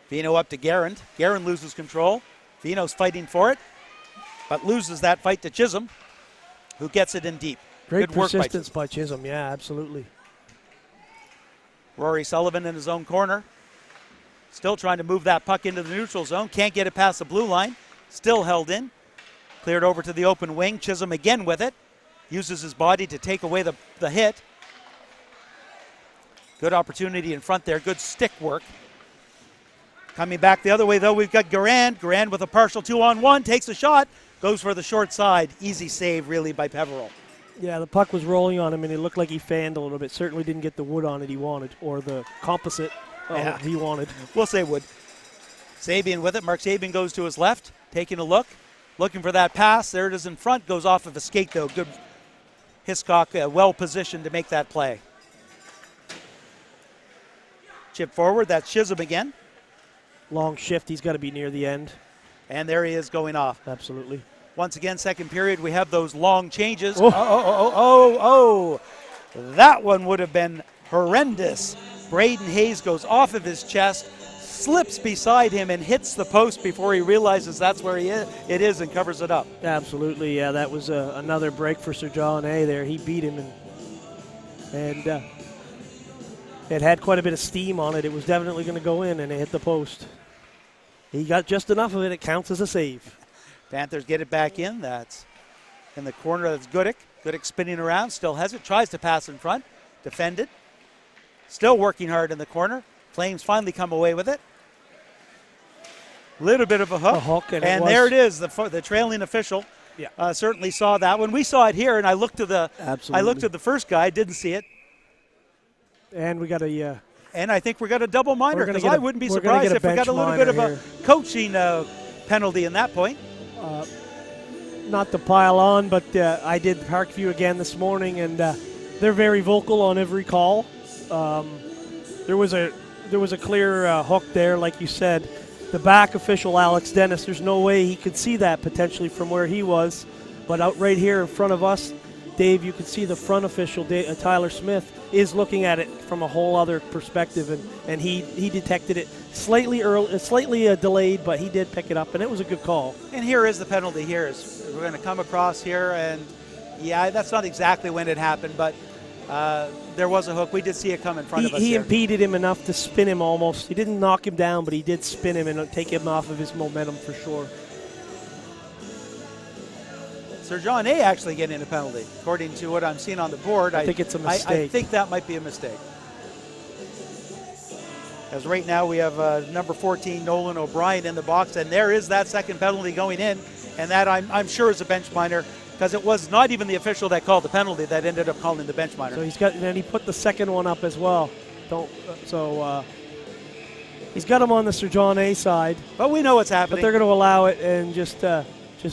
Vino up to Guerin. Guerin loses control. Vino's fighting for it, but loses that fight to Chisholm, who gets it in deep. Great Good work persistence by Chisholm. Yeah, absolutely. Rory Sullivan in his own corner. Still trying to move that puck into the neutral zone. Can't get it past the blue line. Still held in. Cleared over to the open wing. Chisholm again with it. Uses his body to take away the hit. Good opportunity in front there. Good stick work. Coming back the other way, though, we've got Garand. Garand with a partial 2-on-1. Takes a shot. Goes for the short side. Easy save, really, by Peveril. Yeah, the puck was rolling on him, and it looked like he fanned a little bit. Certainly didn't get the wood on it he wanted, or the composite he wanted. We'll say wood. Sabian with it. Mark Sabian goes to his left, taking a look, looking for that pass. There it is in front. Goes off of a skate, though. Good Hiscock, well positioned to make that play. Chip forward. That's Chisholm again. Long shift. He's got to be near the end. And there he is going off. Absolutely. Once again, second period, we have those long changes. Oh. That one would have been horrendous. Braden Hayes goes off of his chest, slips beside him, and hits the post before he realizes that's where it is and covers it up. Absolutely, yeah. That was another break for Sir John A. there. He beat him, and it had quite a bit of steam on it. It was definitely going to go in, and it hit the post. He got just enough of it. It counts as a save. Panthers get it back in. That's in the corner. That's Goodick. Goodick spinning around, still has it, tries to pass in front, defended. Still working hard in the corner. Flames finally come away with it. Little bit of a hook. And there it is, the trailing official. Yeah. Certainly saw that one. We saw it here, and I looked to the first guy, didn't see it. And we got a and I think we got a double minor, because I wouldn't be surprised if we got a little bit of a coaching penalty in that point. Not to pile on, but I did Parkview again this morning, and they're very vocal on every call. There was a clear hook there, like you said. The back official, Alex Dennis, there's no way he could see that potentially from where he was. But out right here in front of us, Dave, you can see the front official, Tyler Smith, is looking at it from a whole other perspective, and he detected it slightly delayed, but he did pick it up, and it was a good call. And here is the penalty here. We're going to come across here, and yeah, that's not exactly when it happened, but There was a hook. We did see it come in front of us He here. impeded him enough to spin him almost. He didn't knock him down, but he did spin him and take him off of his momentum for sure. Sir John A. actually getting a penalty, according to what I'm seeing on the board. I think it's a mistake. I think that might be a mistake. As right now we have number 14, Nolan O'Brien, in the box, and there is that second penalty going in, and that I'm sure is a bench minor, because it was not even the official that called the penalty that ended up calling the bench minor. So he's got, and then he put the second one up as well. He's got him on the Sir John A. side. But we know what's happening. But they're going to allow it, and just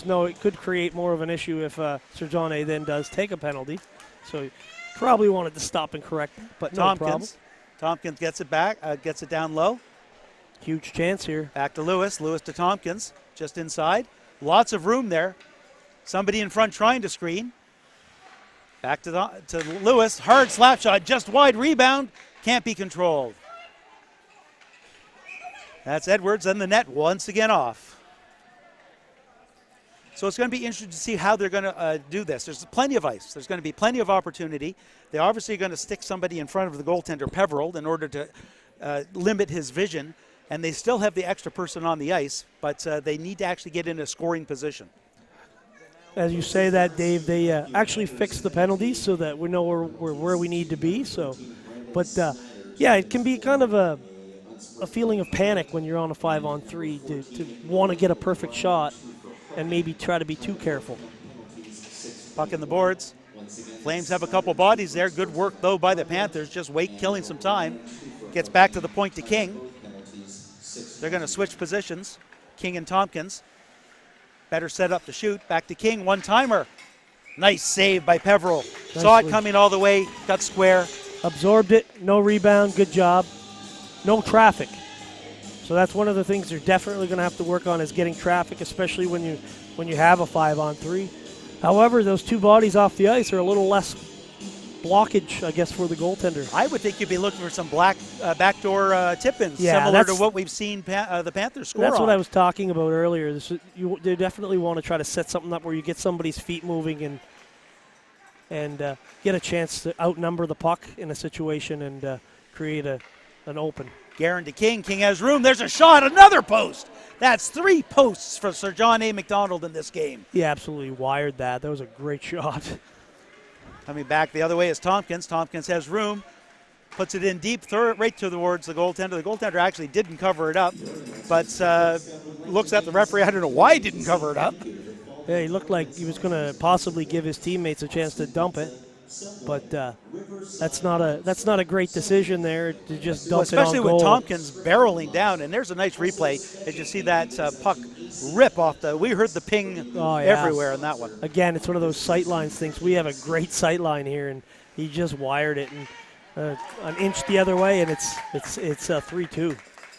know it could create more of an issue if Sir John A. then does take a penalty. So he probably wanted to stop and correct that, but no problem. Tompkins gets it back, gets it down low. Huge chance here. Back to Lewis. Lewis to Tompkins, just inside. Lots of room there. Somebody in front trying to screen. Back to Lewis. Hard slap shot, just wide. Rebound. Can't be controlled. That's Edwards, and the net once again off. So it's going to be interesting to see how they're going to do this. There's plenty of ice. There's going to be plenty of opportunity. They're obviously going to stick somebody in front of the goaltender, Peveril, in order to limit his vision. And they still have the extra person on the ice, but they need to actually get in a scoring position. As you say that, Dave, they actually fixed the penalties so that we know where we need to be. So, but yeah, it can be kind of a feeling of panic when you're on a 5-on-3 to want to get a perfect shot and maybe try to be too careful. Puck in the boards. Flames have a couple bodies there. Good work, though, by the Panthers. Just killing some time. Gets back to the point to King. They're going to switch positions. King and Tompkins. Better set up to shoot. Back to King. One-timer. Nice save by Peveril. Saw it coming all the way. Got square. Absorbed it. No rebound. Good job. No traffic. So that's one of the things they're definitely going to have to work on, is getting traffic, especially when you have a 5-on-3. However, those two bodies off the ice are a little less blockage, I guess, for the goaltender. I would think you'd be looking for some backdoor tip-ins, yeah, similar to what we've seen the Panthers score That's on. what I was talking about earlier. They definitely want to try to set something up where you get somebody's feet moving and get a chance to outnumber the puck in a situation and create an open. Guerin to King. King has room. There's a shot. Another post. That's 3 posts for Sir John A. McDonald in this game. He absolutely wired that. That was a great shot. Coming back the other way is Tompkins. Tompkins has room. Puts it in deep. Throw it right towards the goaltender. The goaltender actually didn't cover it up, but looks at the referee. I don't know why he didn't cover it up. Yeah, he looked like he was going to possibly give his teammates a chance to dump it. But that's not a great decision there to just dump it on goal. Especially with Tompkins barreling down, and there's a nice replay as you see that puck rip off the. We heard the ping everywhere in that one. Again, it's one of those sight lines things. We have a great sight line here, and he just wired it and an inch the other way, and it's 3-2.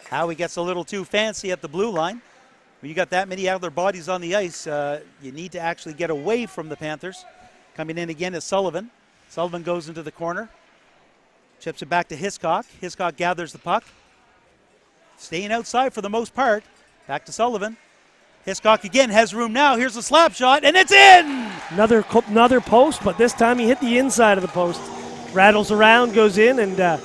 Howie gets a little too fancy at the blue line. When you got that many other bodies on the ice, you need to actually get away from the Panthers. Coming in again is Sullivan. Sullivan goes into the corner. Chips it back to Hiscock. Hiscock gathers the puck. Staying outside for the most part. Back to Sullivan. Hiscock again has room now. Here's a slap shot, and it's in! Another post, but this time he hit the inside of the post. Rattles around, goes in, and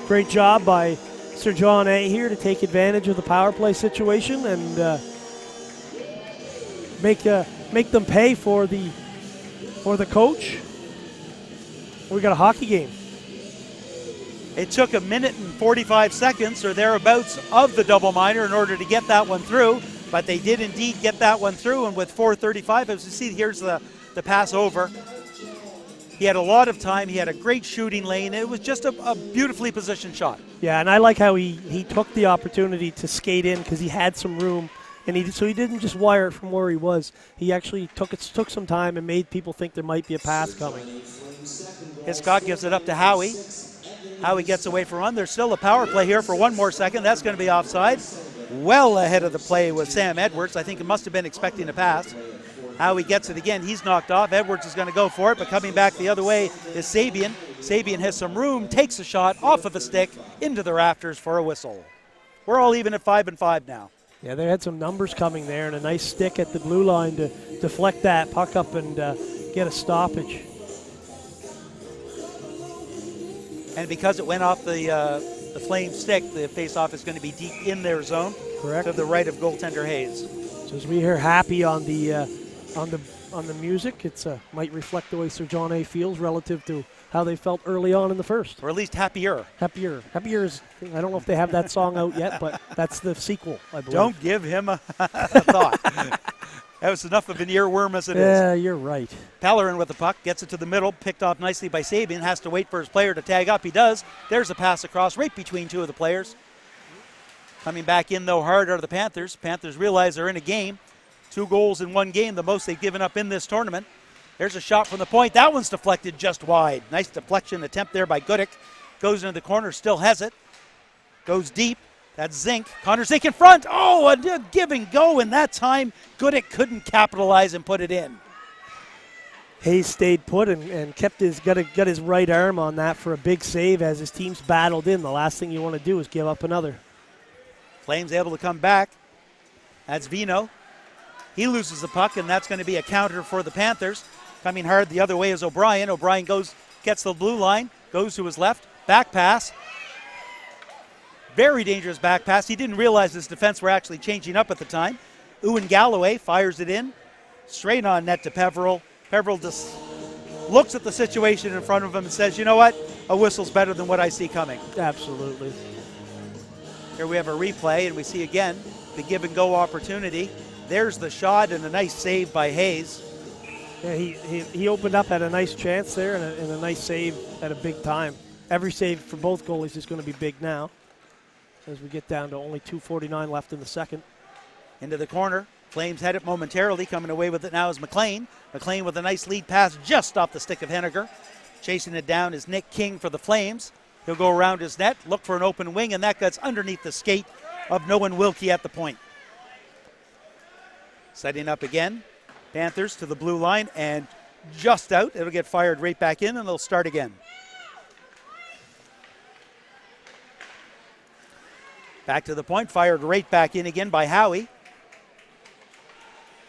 great job by Sir John A. here to take advantage of the power play situation and make them pay for the coach. We got a hockey game. It took 1 minute and 45 seconds or thereabouts of the double minor in order to get that one through, but they did indeed get that one through, and with 4:35, as you see, here's the pass over. He had a lot of time. He had a great shooting lane. It was just a beautifully positioned shot. Yeah, and I like how he took the opportunity to skate in because he had some room. And so he didn't just wire it from where he was. He actually took some time and made people think there might be a pass coming. Hiscock gives it up to Howie. Howie gets away from one. There's still a power play here for one more second. That's going to be offside. Well ahead of the play with Sam Edwards. I think he must have been expecting a pass. Howie gets it again. He's knocked off. Edwards is going to go for it, but coming back the other way is Sabian. Sabian has some room, takes a shot off of a stick into the rafters for a whistle. We're all even at 5-5 now. Yeah, they had some numbers coming there and a nice stick at the blue line to deflect that puck up and get a stoppage. And because it went off the Flame stick, the face-off is going to be deep in their zone. Correct. To the right of goaltender Hayes. So as we hear happy on the music, it's might reflect the way Sir John A. feels relative to how they felt early on in the first. Or at least happier. Happier is, I don't know if they have that song out yet, but that's the sequel, I believe. Don't give him a thought. That was enough of an earworm as it is. Yeah, you're right. Pellerin with the puck, gets it to the middle, picked off nicely by Sabian, has to wait for his player to tag up. He does. There's a pass across right between two of the players. Coming back in, though, hard are the Panthers. Panthers realize they're in a game. 2 goals in 1 game, the most they've given up in this tournament. There's a shot from the point. That one's deflected just wide. Nice deflection attempt there by Gudick. Goes into the corner, still has it. Goes deep. That's Zink. Connor Zink in front. Oh, a give and go, and that time Gudick couldn't capitalize and put it in. Hayes stayed put and kept got his right arm on that for a big save as his team's battled in. The last thing you want to do is give up another. Flames able to come back. That's Vino. He loses the puck, and that's going to be a counter for the Panthers. Coming hard the other way is O'Brien. O'Brien gets the blue line, goes to his left, back pass. Very dangerous back pass. He didn't realize his defense were actually changing up at the time. Ewan Galloway fires it in, straight on net to Peveril. Peveril just looks at the situation in front of him and says, you know what, a whistle's better than what I see coming. Absolutely. Here we have a replay, and we see again the give-and-go opportunity. There's the shot and a nice save by Hayes. Yeah, he opened up, had a nice chance there and a nice save at a big time. Every save for both goalies is going to be big now as we get down to only 2:49 left in the second. Into the corner. Flames had it momentarily. Coming away with it now is McLean. McLean with a nice lead pass just off the stick of Henniger. Chasing it down is Nick King for the Flames. He'll go around his net, look for an open wing, and that gets underneath the skate of Noah Wilkie at the point. Setting up again. Panthers to the blue line and just out. It'll get fired right back in, and they'll start again. Back to the point, fired right back in again by Howie.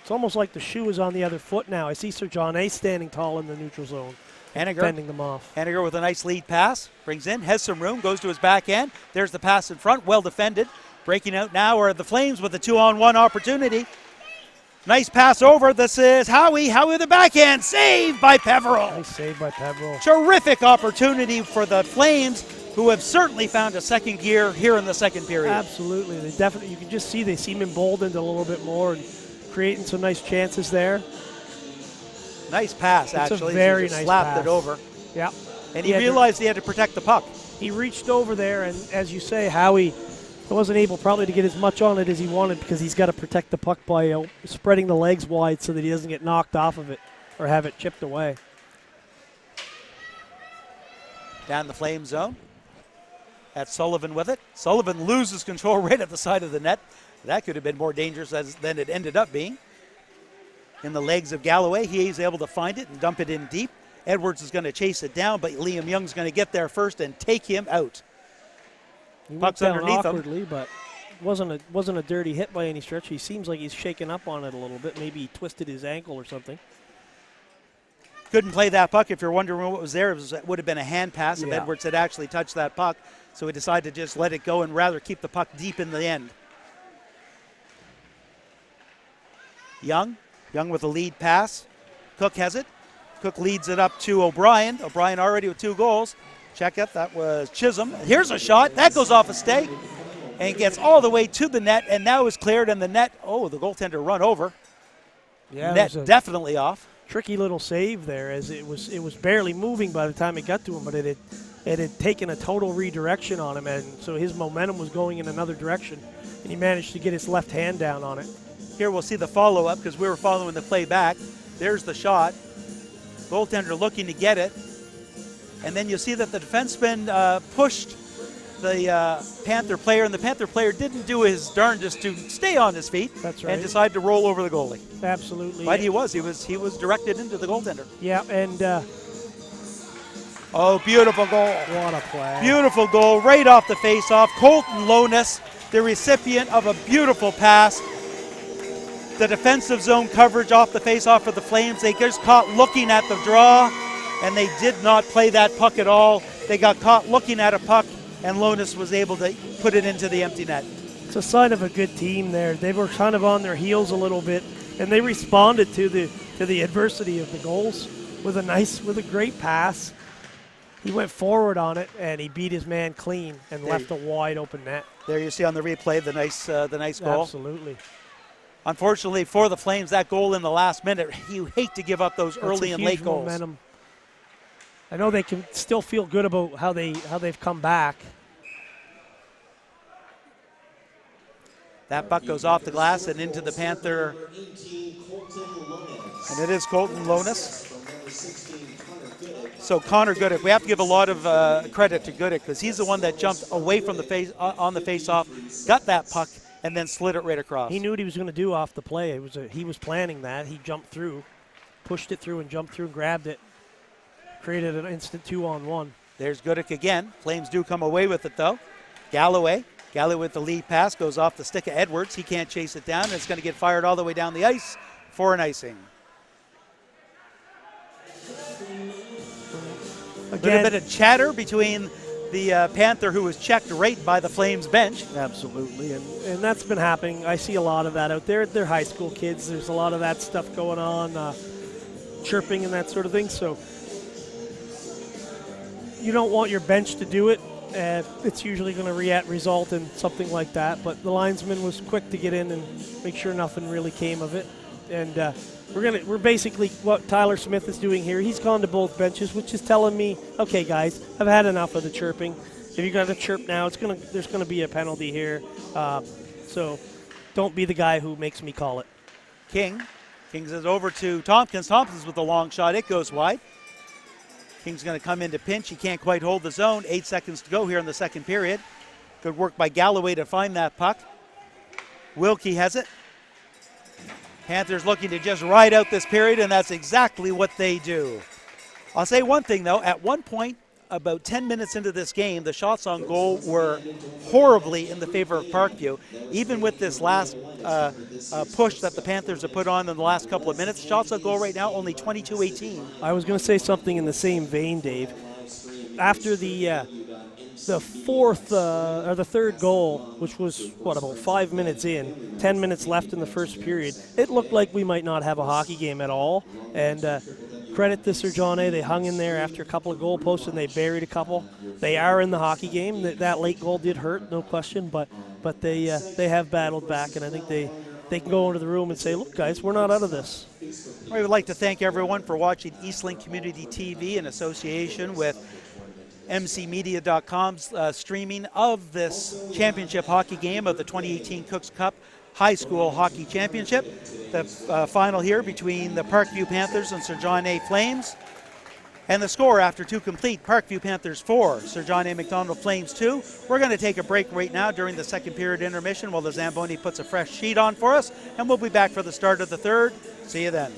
It's almost like the shoe is on the other foot now. I see Sir John A. standing tall in the neutral zone. Henniger. Fending them off. Henniger with a nice lead pass. Brings in, has some room, goes to his backhand. There's the pass in front, well defended. Breaking out now are the Flames with a 2-on-1 opportunity. Nice pass over. This is Howie. Howie with the backhand. Saved by Peveril. Nice save by Peveril. Terrific opportunity for the Flames, who have certainly found a second gear here in the second period. Absolutely. They definitely, you can just see they seem emboldened a little bit more and creating some nice chances there. Nice pass, it's actually. A very he just nice slapped pass. it over. Yeah. And he realized he had to protect the puck. He reached over there, and as you say, Howie wasn't able probably to get as much on it as he wanted because he's got to protect the puck by spreading the legs wide so that he doesn't get knocked off of it or have it chipped away. Down the Flame zone. That's Sullivan with it. Sullivan loses control right at the side of the net. That could have been more dangerous than it ended up being. In the legs of Galloway, he's able to find it and dump it in deep. Edwards is going to chase it down, but Liam Young's going to get there first and take him out. Puck's underneath awkwardly, but wasn't a dirty hit by any stretch. He seems like he's shaken up on it a little bit. Maybe he twisted his ankle or something. Couldn't play that puck. If you're wondering what was there, it would have been a hand pass if Edwards had actually touched that puck. So he decided to just let it go and rather keep the puck deep in the end. Young with a lead pass. Cook has it. Cook leads it up to O'Brien. O'Brien already with 2 goals. Check it. That was Chisholm. Here's a shot. That goes off a stake and gets all the way to the net and now is cleared and the net. Oh, the goaltender run over. Yeah, net definitely off. Tricky little save there as it was barely moving by the time it got to him, but it had taken a total redirection on him, and so his momentum was going in another direction, and he managed to get his left hand down on it. Here we'll see the follow-up because we were following the play back. There's the shot. Goaltender looking to get it. And then you see that the defenseman pushed the Panther player, and the Panther player didn't do his darndest to stay on his feet. That's right. And decided to roll over the goalie. Absolutely. But he was directed into the goaltender. Yeah, and oh, beautiful goal. What a play. Beautiful goal right off the face-off. Colton Lonis, the recipient of a beautiful pass. The defensive zone coverage off the face-off for the Flames. They just caught looking at the draw. and they did not play that puck at all. They got caught looking at a puck, and Lonis was able to put it into the empty net. It's a sign of a good team there. They were kind of on their heels a little bit, and they responded to the adversity of the goals with a great pass. He went forward on it, and he beat his man clean and left a wide open net. There you see on the replay the nice goal. Absolutely. Unfortunately for the Flames, that goal in the last minute, you hate to give up those early and late goals. Momentum. I know they can still feel good about how they've come back. That puck goes off the glass and into the Panther. And it is Colton Lonis. So Connor Goodick, we have to give a lot of credit to Goodick because he's the one that jumped away from the face on the face-off, got that puck, and then slid it right across. He knew what he was going to do off the play. He was planning that. He jumped through, pushed it through, and jumped through and grabbed it. Created an instant 2-on-1. There's Goodick again. Flames do come away with it, though. Galloway with the lead pass goes off the stick of Edwards. He can't chase it down, and it's going to get fired all the way down the ice for an icing. Again, a bit of chatter between the Panther, who was checked right by the Flames bench. Absolutely, and that's been happening. I see a lot of that out there. They're high school kids. There's a lot of that stuff going on, chirping and that sort of thing. So you don't want your bench to do it. It's usually going to result in something like that. But the linesman was quick to get in and make sure nothing really came of it. And we're basically what Tyler Smith is doing here. He's gone to both benches, which is telling me, okay, guys, I've had enough of the chirping. If you're going to chirp now, there's going to be a penalty here. So don't be the guy who makes me call it. King says over to Tompkins. Tompkins with the long shot. It goes wide. King's going to come into pinch. He can't quite hold the zone. 8 seconds to go here in the second period. Good work by Galloway to find that puck. Wilkie has it. Panthers looking to just ride out this period, and that's exactly what they do. I'll say one thing, though. At one point, about 10 minutes into this game, the shots on goal were horribly in the favor of Parkview. Even with this last push that the Panthers have put on in the last couple of minutes, shots on goal right now only 22-18. I was going to say something in the same vein, Dave. After the third goal, which was, about 5 minutes in, 10 minutes left in the first period, it looked like we might not have a hockey game at all. And credit to Sir John A. They hung in there after a couple of goalposts, and they buried a couple. They are in the hockey game. That late goal did hurt, no question, but they have battled back, and I think they can go into the room and say, look, guys, we're not out of this. We would like to thank everyone for watching Eastlink Community TV in association with mcmedia.com's streaming of this championship hockey game of the 2018 Cooks Cup High School Hockey Championship. The final here between the Parkview Panthers and Sir John A. Flames. And the score after two complete, Parkview Panthers 4, Sir John A. McDonald Flames 2. We're going to take a break right now during the second period intermission while the Zamboni puts a fresh sheet on for us, and we'll be back for the start of the third. See you then.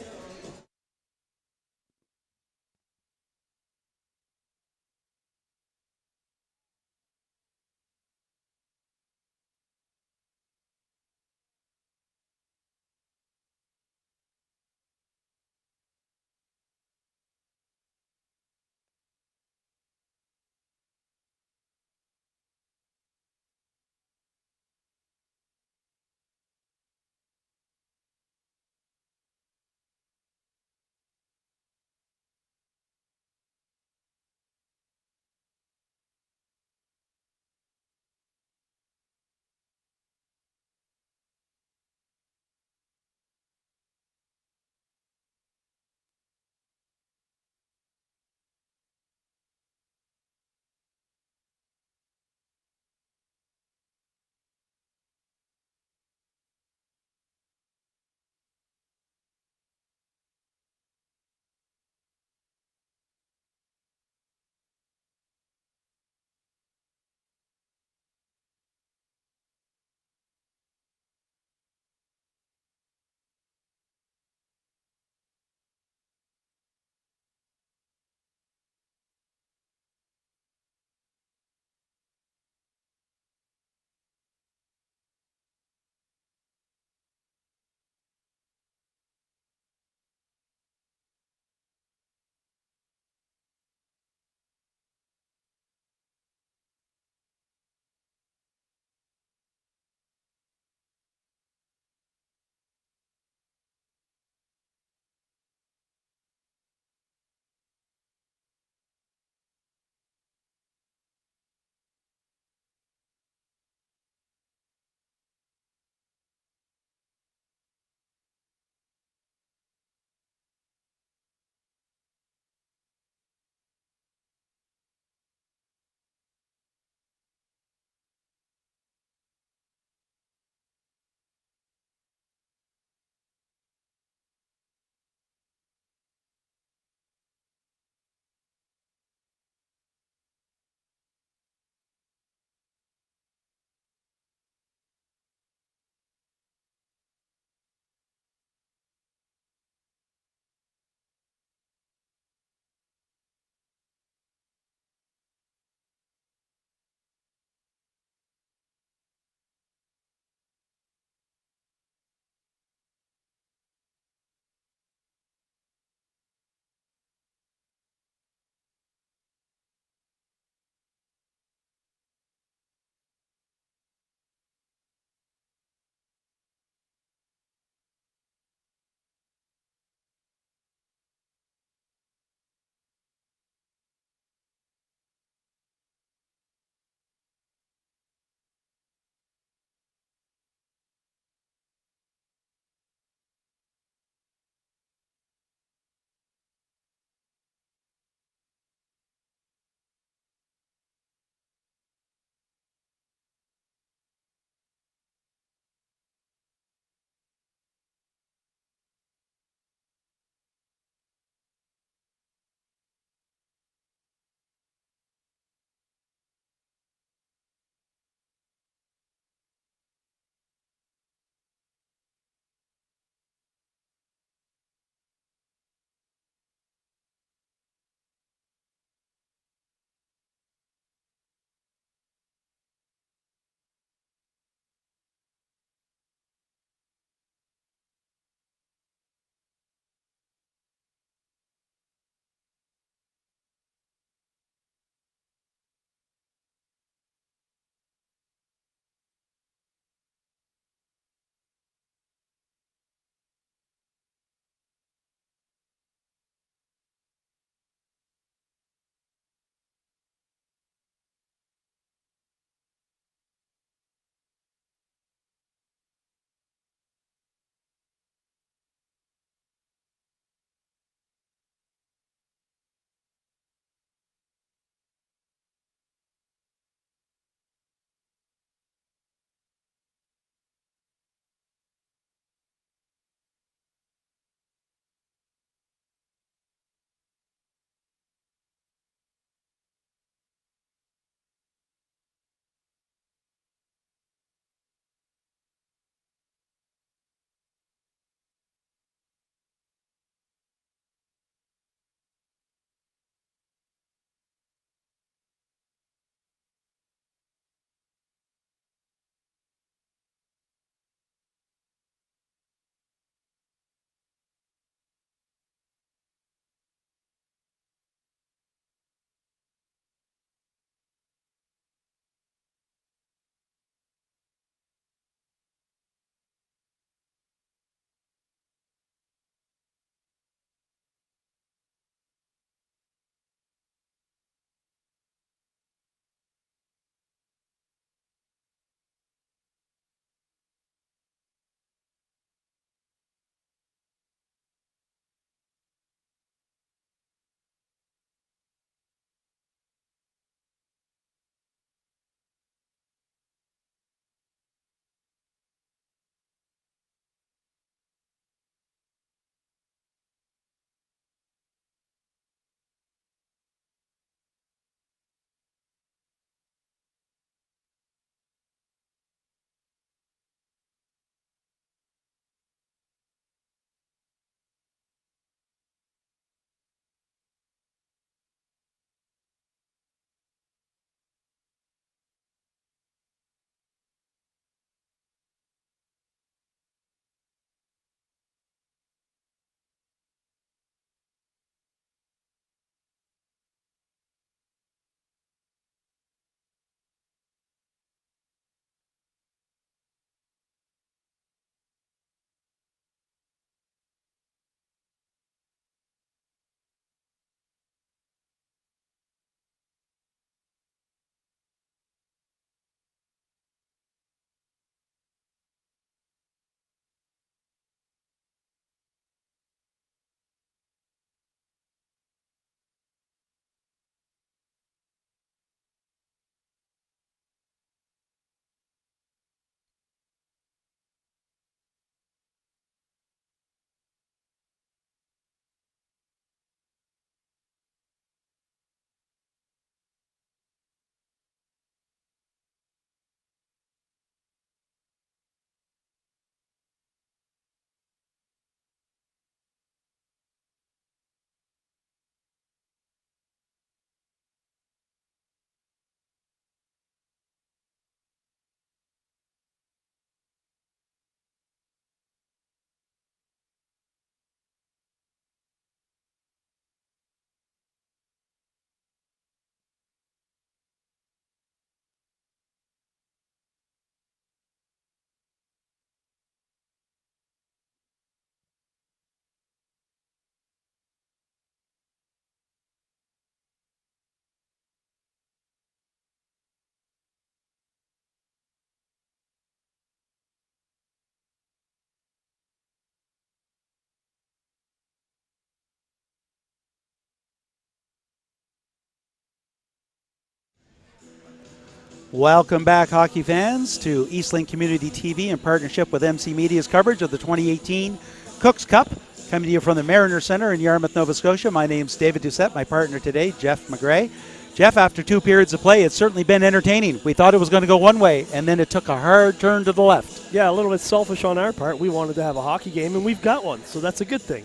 Welcome back, hockey fans, to Eastlink Community TV in partnership with MC Media's coverage of the 2018 Cooks Cup. Coming to you from the Mariner Center in Yarmouth, Nova Scotia. My name's David Doucette, my partner today, Jeff McGray. Jeff, after 2 periods of play, it's certainly been entertaining. We thought it was going to go one way, and then it took a hard turn to the left. Yeah, a little bit selfish on our part. We wanted to have a hockey game, and we've got one, so that's a good thing.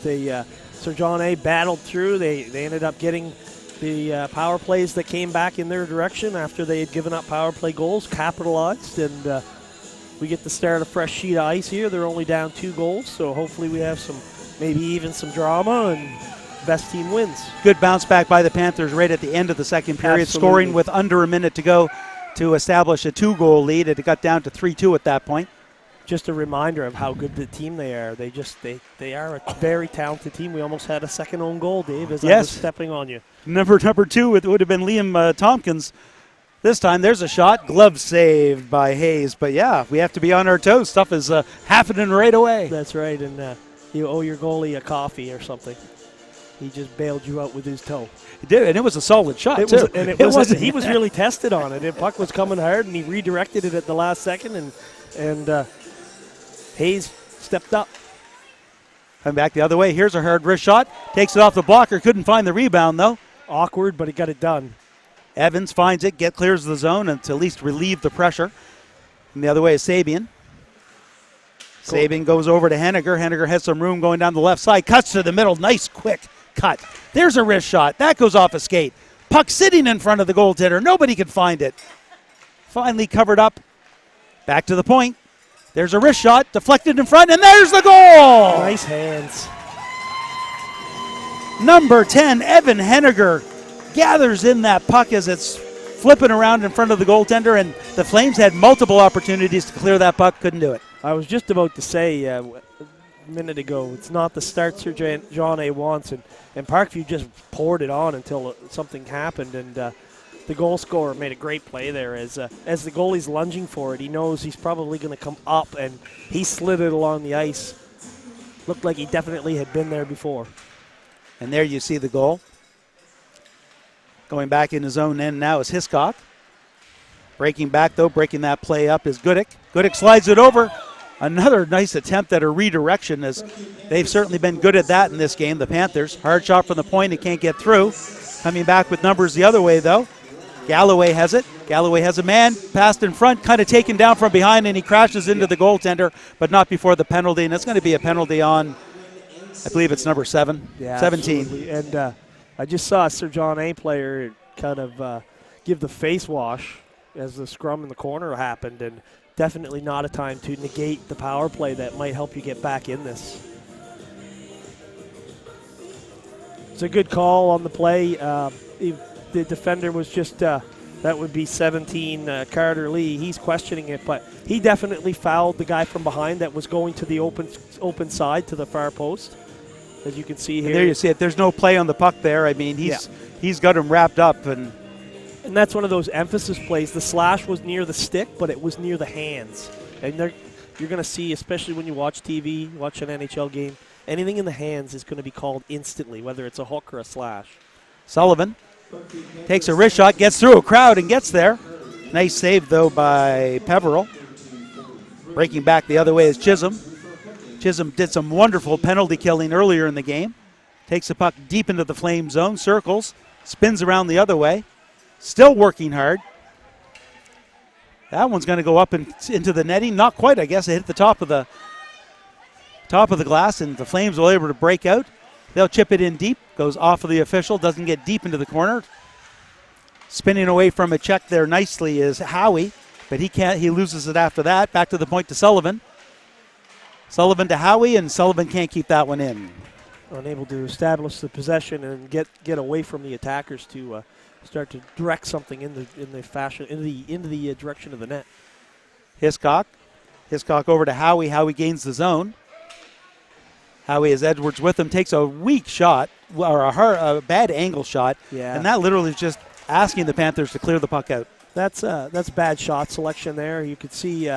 Sir John A. battled through. They ended up getting the power plays that came back in their direction after they had given up power play goals, capitalized, and we get to start a fresh sheet of ice here. They're only down 2 goals, so hopefully we have maybe even some drama, and best team wins. Good bounce back by the Panthers right at the end of the second period, Absolutely. Scoring with under a minute to go to establish a 2-goal lead. It got down to 3-2 at that point. Just a reminder of how good the team they are. They are a very talented team. We almost had a second own goal, Dave, as I was stepping on you. Number 2, it would have been Liam Tompkins. This time there's a shot, glove saved by Hayes. But yeah, we have to be on our toes. Stuff is happening right away. That's right, and you owe your goalie a coffee or something. He just bailed you out with his toe. He did, and it was a solid shot, too. He was really tested on it. The puck was coming hard, and he redirected it at the last second, and Hayes stepped up. Coming back the other way. Here's a hard wrist shot. Takes it off the blocker. Couldn't find the rebound, though. Awkward, but he got it done. Evans finds it, clears the zone, and to at least relieve the pressure. And the other way is Sabian. Cool. Sabian goes over to Henniger. Henniger has some room going down the left side. Cuts to the middle. Nice, quick cut. There's a wrist shot. That goes off a skate. Puck sitting in front of the goaltender. Nobody can find it. Finally covered up. Back to the point. There's a wrist shot. Deflected in front, and there's the goal! Nice hands. Number 10, Evan Henniger, gathers in that puck as it's flipping around in front of the goaltender, and the Flames had multiple opportunities to clear that puck, couldn't do it. I was just about to say a minute ago, it's not the start Sir John A. wants, and Parkview just poured it on until something happened, and the goal scorer made a great play there. As the goalie's lunging for it, he knows he's probably going to come up, and he slid it along the ice. Looked like he definitely had been there before. And there you see the goal. Going back in his own end now is Hiscock. Breaking back, though, breaking that play up is Goodick. Goodick slides it over. Another nice attempt at a redirection, as they've certainly been good at that in this game, the Panthers. Hard shot from the point, it can't get through. Coming back with numbers the other way, though. Galloway has it. Galloway has a man passed in front, kind of taken down from behind, and he crashes into the goaltender, but not before the penalty. And it's going to be a penalty on, I believe it's number 17. Absolutely. And I just saw a Sir John A. player kind of give the face wash as the scrum in the corner happened, and definitely not a time to negate the power play that might help you get back in this. It's a good call on the play. The defender was just, that would be 17, Carter Lee. He's questioning it, but he definitely fouled the guy from behind that was going to the open side to the far post, as you can see here. And there you see it. There's no play on the puck there. I mean, he's got him wrapped up. And that's one of those emphasis plays. The slash was near the stick, but it was near the hands. And you're going to see, especially when you watch TV, watch an NHL game, anything in the hands is going to be called instantly, whether it's a hook or a slash. Sullivan takes a wrist shot, gets through a crowd and gets there. Nice save, though, by Peveril. Breaking back the other way is Chisholm. Chisholm did some wonderful penalty killing earlier in the game. Takes the puck deep into the Flame zone, circles, spins around the other way. Still working hard. That one's going to go up into the netting. Not quite, I guess. It hit the top of the glass, and the Flames were able to break out. They'll chip it in deep. Goes off of the official. Doesn't get deep into the corner. Spinning away from a check there nicely is Howie, but he can't. He loses it after that. Back to the point to Sullivan. Sullivan to Howie, and Sullivan can't keep that one in. Unable to establish the possession and get away from the attackers to start to direct something in the direction of the net. Hiscock over to Howie. Howie gains the zone. Howie, as Edwards with him, takes a weak shot, or a bad angle shot, and that literally is just asking the Panthers to clear the puck out. That's bad shot selection there. You could see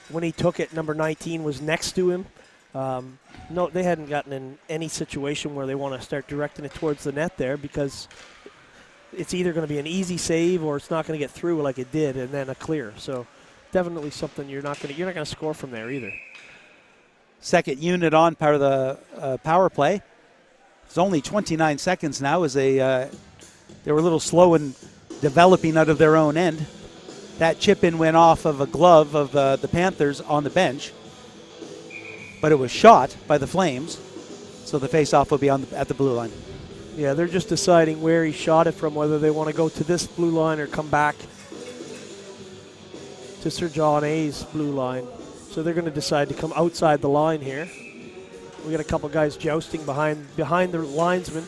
when he took it, number 19 was next to him. No, they hadn't gotten in any situation where they want to start directing it towards the net there, because it's either going to be an easy save or it's not going to get through like it did, and then a clear. So definitely something you're not going to score from there either. Second unit on part of the power play. It's only 29 seconds now as they were a little slow in developing out of their own end. That chip in went off of a glove of the Panthers on the bench, but it was shot by the Flames, so the face-off will be at the blue line. Yeah, they're just deciding where he shot it from, whether they want to go to this blue line or come back to Sir John A's blue line. So they're going to decide to come outside the line here. We got a couple guys jousting behind the linesman.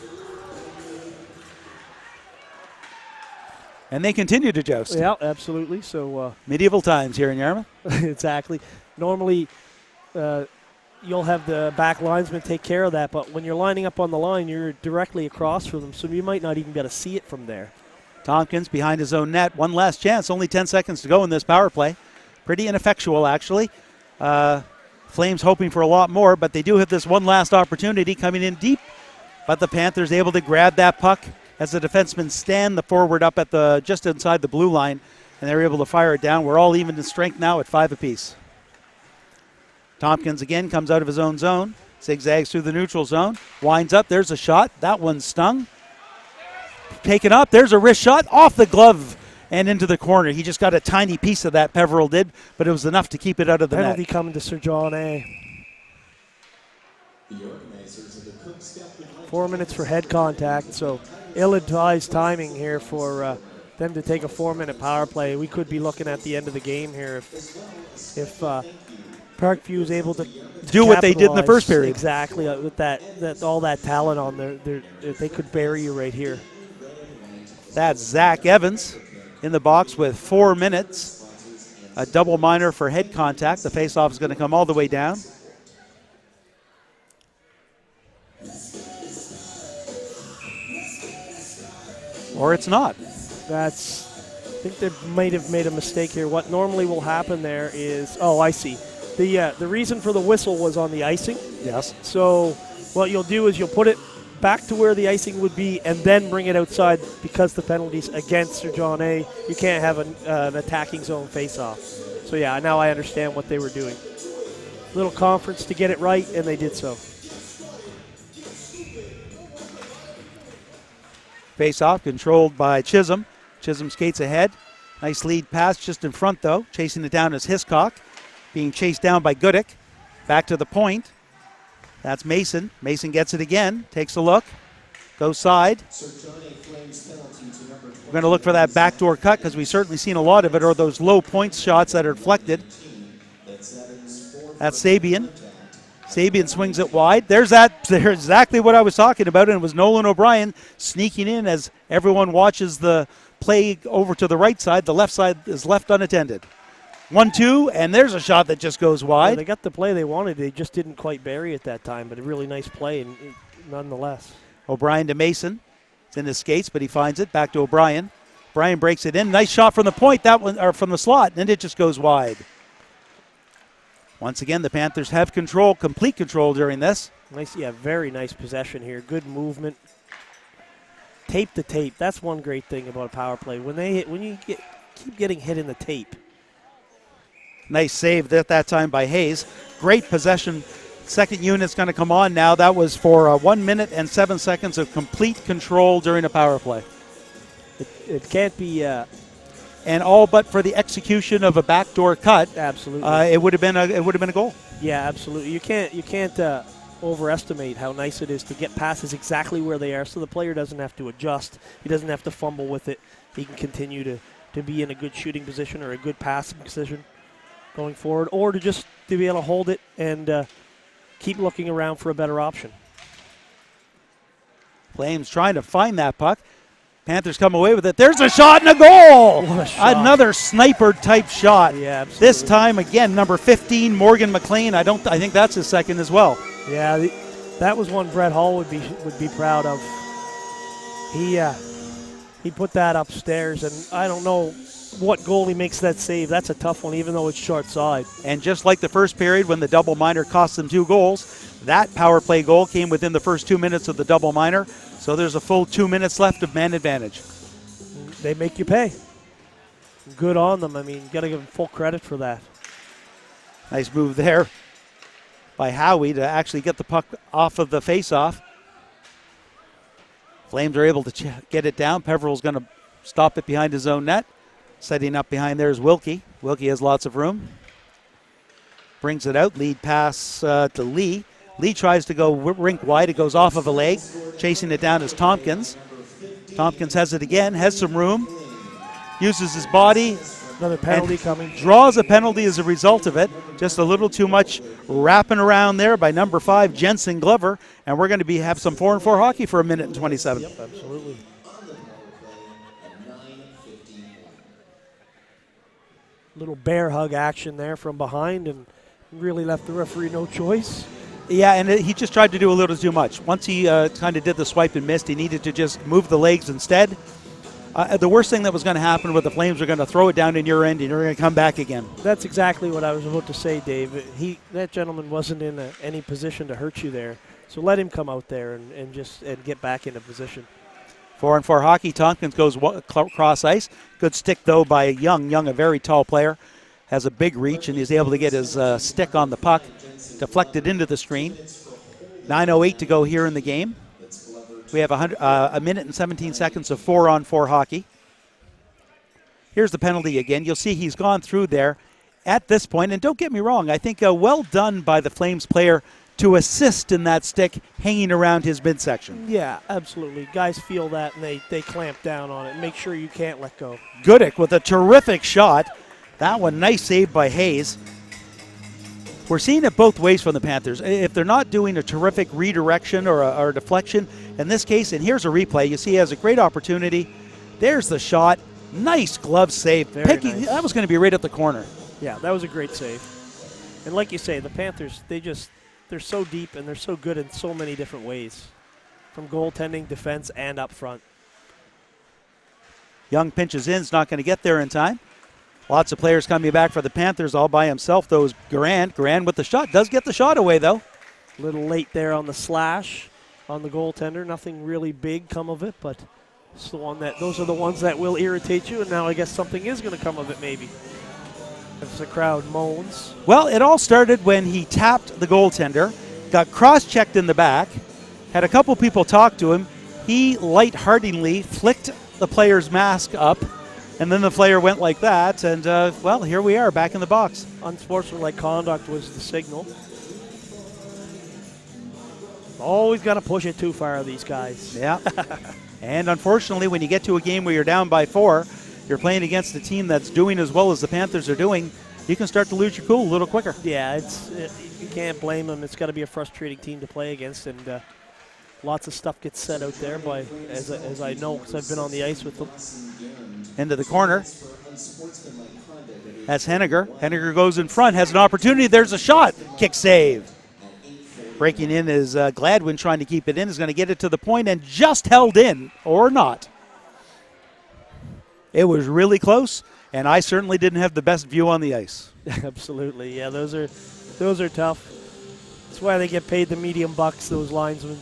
And they continue to joust. Yeah, absolutely. So medieval times here in Yarmouth. Exactly. Normally, you'll have the back linesman take care of that, but when you're lining up on the line, you're directly across from them, so you might not even be able to see it from there. Tompkins behind his own net. One last chance. Only 10 seconds to go in this power play. Pretty ineffectual, actually. Flames hoping for a lot more, but they do have this one last opportunity coming in deep. But the Panthers able to grab that puck as the defensemen stand the forward up at just inside the blue line, and they're able to fire it down. We're all even in strength now at 5 apiece. Tompkins again comes out of his own zone, zigzags through the neutral zone, winds up. There's a shot. That one stung. Taken up. There's a wrist shot off the glove and into the corner. He just got a tiny piece of that, Peveril did, but it was enough to keep it out of the Penalty net. coming to Sir John A. 4 minutes for head contact, so ill-advised timing here for them to take a 4-minute power play. We could be looking at the end of the game here if Parkview is able to do what they did in the first period. Exactly, with that all that talent on there, they could bury you right here. That's Zach Evans in the box with 4 minutes. A double minor for head contact. The faceoff is going to come all the way down. Or it's not. I think they might have made a mistake here. What normally will happen there is, I see. The reason for the whistle was on the icing. Yes. So what you'll do is you'll put it back to where the icing would be and then bring it outside because the penalty's against Sir John A. You can't have an attacking zone face-off. So yeah, now I understand what they were doing. Little conference to get it right, and they did so. Face-off controlled by Chisholm. Chisholm skates ahead. Nice lead pass just in front, though. Chasing it down is Hiscock. Being chased down by Goodick. Back to the point. That's Mason. Mason gets it again. Takes a look. Goes side. We're going to look for that backdoor cut because we've certainly seen a lot of it, or those low point shots that are deflected. That's Sabian. Sabian swings it wide. There's exactly what I was talking about, and it was Nolan O'Brien sneaking in as everyone watches the play over to the right side. The left side is left unattended. 1-2, and there's a shot that just goes wide. Yeah, they got the play they wanted. They just didn't quite bury it that time, but a really nice play nonetheless. O'Brien to Mason. It's in his skates, but he finds it. Back to O'Brien. O'Brien breaks it in. Nice shot from the point, that one, or from the slot, and it just goes wide. Once again, the Panthers have control, complete control during this. Nice, very nice possession here. Good movement. Tape to tape. That's one great thing about a power play. When you keep getting hit in the tape. Nice save at that time by Hayes. Great possession. Second unit's going to come on now. That was for 1 minute and 7 seconds of complete control during a power play. It can't be. And all but for the execution of a backdoor cut. Absolutely. It would have been a goal. Yeah, absolutely. You can't overestimate how nice it is to get passes exactly where they are, so the player doesn't have to adjust. He doesn't have to fumble with it. He can continue to be in a good shooting position or a good passing position going forward, or to be able to hold it and keep looking around for a better option. Flames trying to find that puck. Panthers come away with it. There's a shot and a goal. What a shot. Another sniper-type shot. Yeah, absolutely. This time, again, number 15, Morgan McLean. I think that's his second as well. Yeah, that was one Brett Hall would be proud of. He put that upstairs, and I don't know what goalie makes that save. That's a tough one, even though it's short side. And just like the first period when the double minor cost them 2 goals, that power play goal came within the first 2 minutes of the double minor. So there's a full 2 minutes left of man advantage. They make you pay. Good on them. I mean, got to give them full credit for that. Nice move there by Howie to actually get the puck off of the face-off. Flames are able to get it down. Peveril's going to stop it behind his own net. Setting up behind there is Wilkie. Wilkie has lots of room. Brings it out. Lead pass to Lee. Lee tries to go rink wide. It goes off of a leg. Chasing it down is Tompkins. Tompkins has it again. Has some room. Uses his body. Another penalty coming. Draws a penalty as a result of it. Just a little too much wrapping around there by number 5, Jensen Glover. And we're going to have some 4-on-4 hockey for a minute and 27. Yep, absolutely. Little bear hug action there from behind and really left the referee no choice. Yeah, and he just tried to do a little too much. Once he kind of did the swipe and missed, he needed to just move the legs instead. The worst thing that was going to happen was the Flames were going to throw it down in your end and you're going to come back again. That's exactly what I was about to say, Dave. That gentleman wasn't in any position to hurt you there. So let him come out there and get back into position. 4-on-4 hockey. Tompkins goes cross ice. Good stick, though, by Young. Young, a very tall player, has a big reach, and he's able to get his stick on the puck, deflected into the screen. 9:08 to go here in the game. We have a minute and 17 seconds of 4-on-4 hockey. Here's the penalty again. You'll see he's gone through there at this point, and don't get me wrong, I think well done by the Flames player to assist in that stick hanging around his midsection. Yeah, absolutely. Guys feel that, and they clamp down on it. Make sure you can't let go. Goodek with a terrific shot. That one, nice save by Hayes. We're seeing it both ways from the Panthers. If they're not doing a terrific redirection or a deflection, in this case, and here's a replay, you see he has a great opportunity. There's the shot. Nice glove save. Nice. That was going to be right at the corner. Yeah, that was a great save. And like you say, the Panthers, they're so deep and they're so good in so many different ways, from goaltending, defense, and up front. Young pinches in, is not going to get there in time. Lots of players coming back for the Panthers all by himself, though, is Garand. Garand with the shot. Does get the shot away, though. A little late there on the slash on the goaltender. Nothing really big come of it, but it's those are the ones that will irritate you, and now I guess something is going to come of it maybe. As the crowd moans. Well, it all started when he tapped the goaltender, got cross-checked in the back, had a couple people talk to him. He lightheartedly flicked the player's mask up, and then the player went like that, and, well, here we are back in the box. Unsportsmanlike conduct was the signal. Always got to push it too far, these guys. Yeah. And unfortunately, when you get to a game where you're down by 4, you're playing against a team that's doing as well as the Panthers are doing, you can start to lose your cool a little quicker. Yeah, you can't blame them. It's got to be a frustrating team to play against, and lots of stuff gets said out there by, as I know because I've been on the ice with them. Into the corner. That's Henniger. Henniger goes in front, has an opportunity. There's a shot. Kick save. Breaking in is Gladwin trying to keep it in. Is going to get it to the point and just held in, or not. It was really close, and I certainly didn't have the best view on the ice. Absolutely, yeah. Those are tough. That's why they get paid the medium bucks, those linesmen.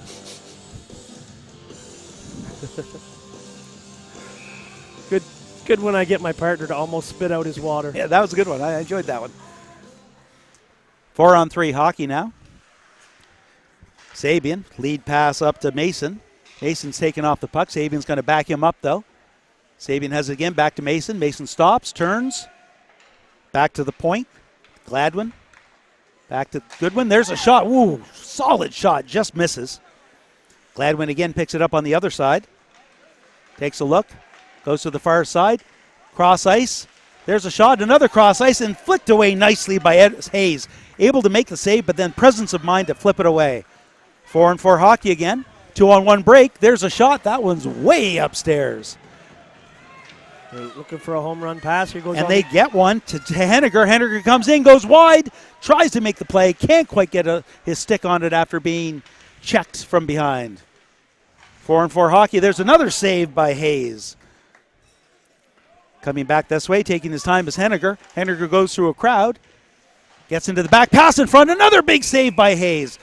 Good when I get my partner to almost spit out his water. Yeah, that was a good one. I enjoyed that one. 4-on-3 hockey now. Sabian, lead pass up to Mason. Mason's taking off the puck. Sabian's going to back him up, though. Sabian has it again, back to Mason. Mason stops, turns, back to the point. Gladwin, back to Goodwin. There's a shot. Ooh, solid shot, just misses. Gladwin again picks it up on the other side. Takes a look, goes to the far side. Cross ice. There's a shot, another cross ice, and flicked away nicely by Hayes. Able to make the save, but then presence of mind to flip it away. 4-on-4 hockey again. 2-on-1 break. There's a shot. That one's way upstairs. They're looking for a home run pass. Here goes and they get one to Henniger. Henniger comes in, goes wide, tries to make the play, can't quite get his stick on it after being checked from behind. 4-on-4 hockey. There's another save by Hayes. Coming back this way, taking his time is Henniger. Henniger goes through a crowd, gets into the back, pass in front, another big save by Hayes.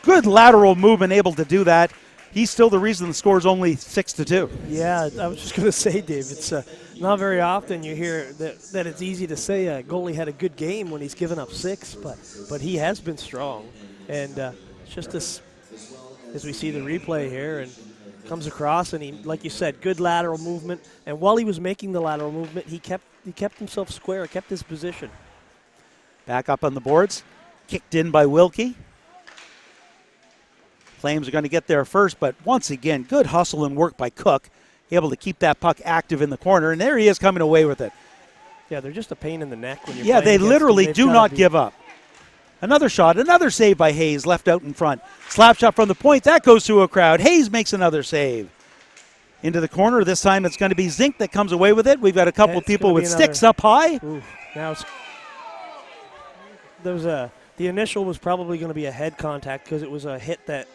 Good lateral movement, able to do that. he's still the reason the score is only 6-2. Yeah, I was just going to say, Dave, it's not very often you hear that it's easy to say a goalie had a good game when he's given up 6, but he has been strong. And it's just as we see the replay here and comes across, and he, like you said, good lateral movement. And while he was making the lateral movement, he kept himself square, kept his position. Back up on the boards, kicked in by Wilkie. Flames are going to get there first, but once again, good hustle and work by Cook, able to keep that puck active in the corner, and there he is coming away with it. Yeah, they're just a pain in the neck when you're Yeah, playing they literally do not give up. Another shot, another save by Hayes, left out in front. Slap shot from the point, that goes through a crowd. Hayes makes another save. Into the corner, this time it's going to be Zink that comes away with it. We've got a couple people with sticks up high. Ooh, now the initial was probably going to be a head contact because it was a hit that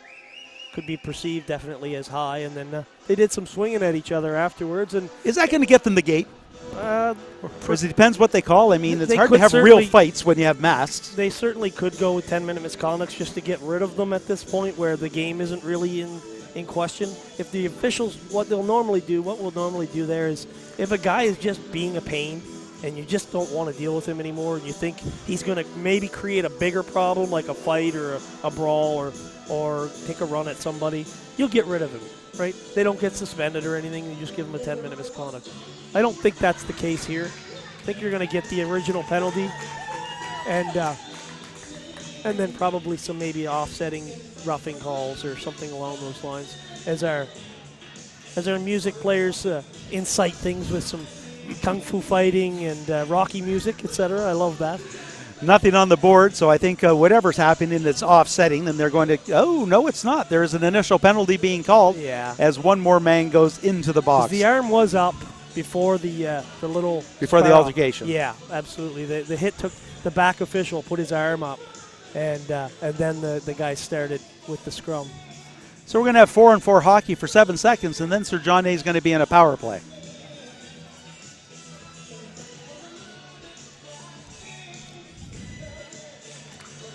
could be perceived definitely as high, and then they did some swinging at each other afterwards. And is that going to get them the gate? Because it depends what they call. I mean, it's hard to have real fights when you have masks. They certainly could go with 10-minute misconducts just to get rid of them at this point where the game isn't really in question. If the officials, what we'll normally do there is if a guy is just being a pain and you just don't want to deal with him anymore and you think he's going to maybe create a bigger problem like a fight or a brawl or take a run at somebody, you'll get rid of him, right? They don't get suspended or anything. You just give them a 10-minute misconduct. I don't think that's the case here. I think you're going to get the original penalty and then probably some maybe offsetting roughing calls or something along those lines as our music players incite things with some kung fu fighting and Rocky music, etc. I love that. Nothing on the board, so I think whatever's happening, it's offsetting, and they're going to, oh, no, it's not. There's an initial penalty being called as one more man goes into the box. The arm was up before the little... Before the altercation. Yeah, absolutely. The hit took the back official, put his arm up, and then the guy started with the scrum. So we're going to have 4-on-4 hockey for 7 seconds, and then Sir John A is going to be in a power play.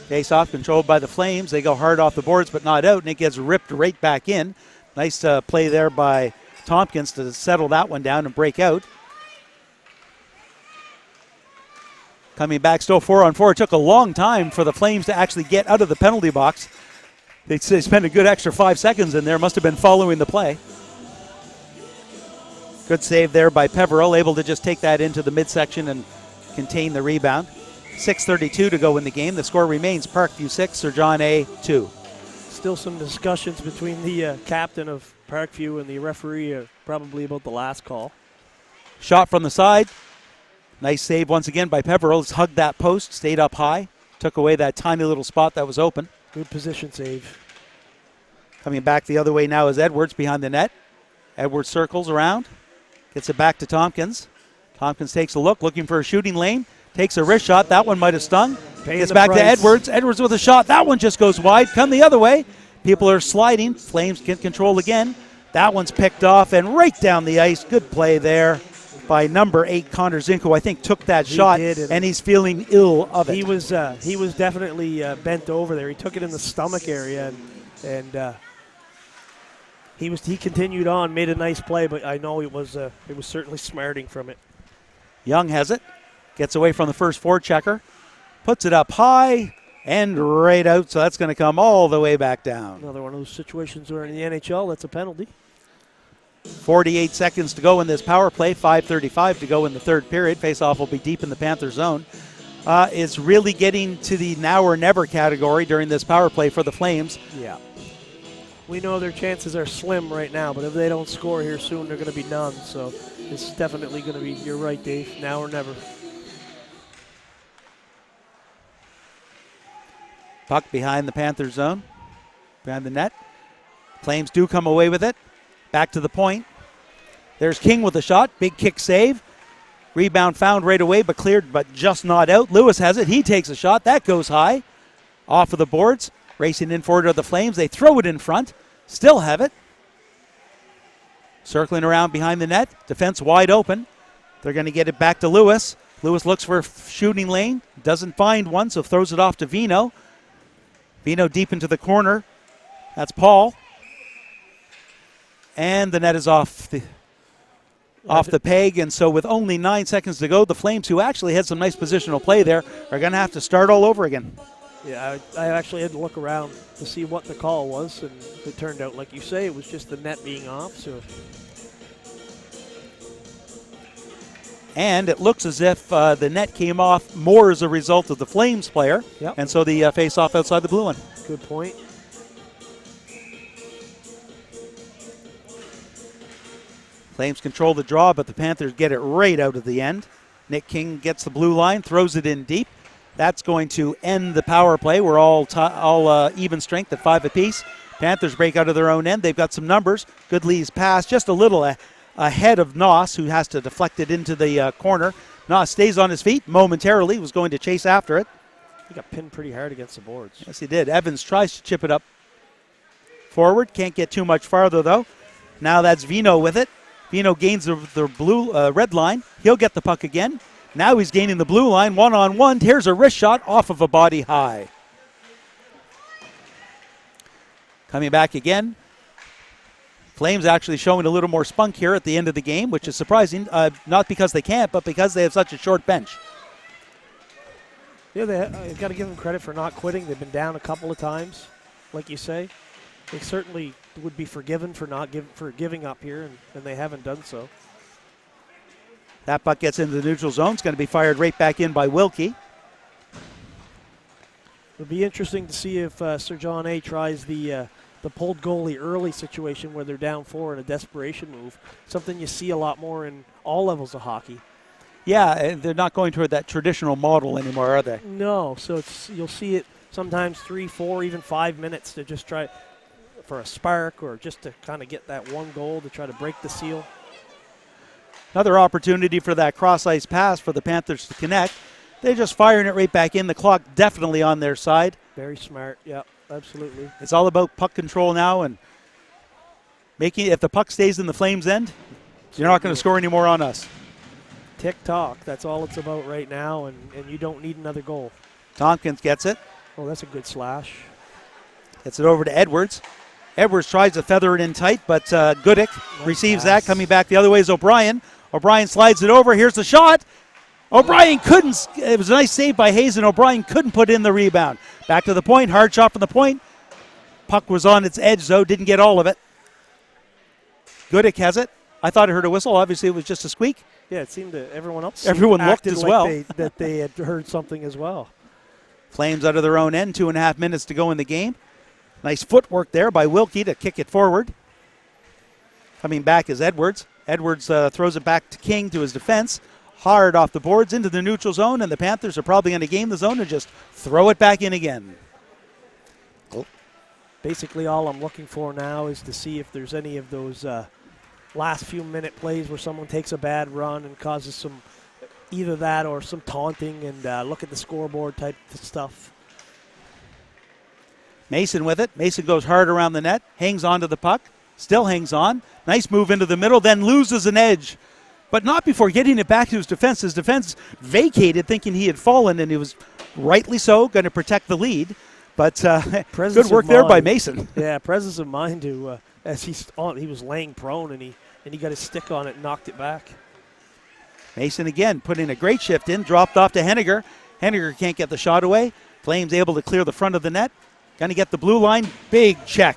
Face-off controlled by the Flames. They go hard off the boards but not out, and it gets ripped right back in. Nice play there by Tompkins to settle that one down and break out. Coming back still 4-on-4. It took a long time for the Flames to actually get out of the penalty box. They spent a good extra 5 seconds in there. Must have been following the play. Good save there by Peveril, able to just take that into the midsection and contain the rebound. 6:32 to go in the game. The score remains Parkview 6, Sir John A 2. Still some discussions between the captain of Parkview and the referee probably about the last call. Shot from the side. Nice save once again by Peveril. He's hugged that post, stayed up high, took away that tiny little spot that was open. Good position save. Coming back the other way now is Edwards behind the net. Edwards circles around, gets it back to Tompkins. Tompkins takes a look, looking for a shooting lane. Takes a wrist shot. That one might have stung. Gets back to Edwards. Edwards with a shot. That one just goes wide. Come the other way. People are sliding. Flames get control again. That one's picked off and right down the ice. Good play there by number 8, Connor Zinko. I think took that shot, and he's feeling ill of it. He was definitely bent over there. He took it in the stomach area, and he continued on, made a nice play, but I know it was certainly smarting from it. Young has it. Gets away from the first forechecker, puts it up high and right out, so that's going to come all the way back down. Another one of those situations where in the NHL, that's a penalty. 48 seconds to go in this power play, 5:35 to go in the third period. Faceoff will be deep in the Panther zone. It's really getting to the now or never category during this power play for the Flames. Yeah. We know their chances are slim right now, but if they don't score here soon, they're going to be none. So it's definitely going to be, you're right, Dave, now or never. Puck behind the Panther zone, behind the net. Flames do come away with it. Back to the point. There's King with a shot. Big kick save. Rebound found right away, but cleared, but just not out. Lewis has it. He takes a shot. That goes high. Off of the boards. Racing in forward of the Flames. They throw it in front. Still have it. Circling around behind the net. Defense wide open. They're going to get it back to Lewis. Lewis looks for a shooting lane. Doesn't find one, so throws it off to Vino. Vino deep into the corner. That's Paul. And the net is off the peg, and so with only 9 seconds to go, the Flames, who actually had some nice positional play there, are going to have to start all over again. Yeah, I actually had to look around to see what the call was, and it turned out, like you say, it was just the net being off. So, and it looks as if the net came off more as a result of the Flames player, yep. And so the face-off outside the blue one. Good point. Flames control the draw, but the Panthers get it right out of the end. Nick King gets the blue line, throws it in deep. That's going to end the power play. We're all even strength at 5 apiece. Panthers break out of their own end. They've got some numbers. Goodley's pass just a little ahead of Noss, who has to deflect it into the corner. Noss stays on his feet momentarily, was going to chase after it. He got pinned pretty hard against the boards. Yes, he did. Evans tries to chip it up forward. Can't get too much farther, though. Now that's Vino with it. Vino gains the red line. He'll get the puck again. Now he's gaining the blue line, one-on-one. Here's a wrist shot off of a body high. Coming back again. Flames actually showing a little more spunk here at the end of the game, which is surprising, not because they can't, but because they have such a short bench. Yeah, they've got to give them credit for not quitting. They've been down a couple of times, like you say. They certainly would be forgiven for giving up here, and they haven't done so. That puck gets into the neutral zone. It's going to be fired right back in by Wilkie. It'll be interesting to see if Sir John A. tries the pulled goalie early situation where they're down 4 in a desperation move. Something you see a lot more in all levels of hockey. Yeah, they're not going toward that traditional model anymore, are they? No, so you'll see it sometimes 3, 4, even 5 minutes to just try for a spark or just to kind of get that one goal to try to break the seal. Another opportunity for that cross-ice pass for the Panthers to connect. They're just firing it right back in. The clock definitely on their side. Very smart. Yeah, absolutely. It's all about puck control now and making. If the puck stays in the Flames' end, you're not going to score any more on us. Tick-tock. That's all it's about right now, and you don't need another goal. Tompkins gets it. Oh, that's a good slash. Gets it over to Edwards. Edwards tries to feather it in tight, but Goodick receives that. Coming back the other way is O'Brien. O'Brien slides it over. Here's the shot. O'Brien couldn't. It was a nice save by Hayes, and O'Brien couldn't put in the rebound. Back to the point. Hard shot from the point. Puck was on its edge, though. Didn't get all of it. Goodick has it. I thought I heard a whistle. Obviously, it was just a squeak. Yeah, it seemed to everyone else. Everyone looked as like well. that they had heard something as well. Flames out of their own end. 2.5 minutes to go in the game. Nice footwork there by Wilkie to kick it forward. Coming back is Edwards. Edwards throws it back to King to his defense. Hard off the boards into the neutral zone, and the Panthers are probably going to game the zone and just throw it back in again. Basically, all I'm looking for now is to see if there's any of those last few minute plays where someone takes a bad run and causes some, either that or some taunting and look at the scoreboard type of stuff. Mason with it. Mason goes hard around the net, hangs on to the puck, still hangs on. Nice move into the middle, then loses an edge. But not before getting it back to his defense. His defense vacated, thinking he had fallen, and he was rightly so going to protect the lead. But good work there by Mason. Yeah, presence of mind to as he was laying prone, and he got his stick on it and knocked it back. Mason again putting a great shift in, dropped off to Henniger. Henniger can't get the shot away. Flames able to clear the front of the net. Going to get the blue line. Big check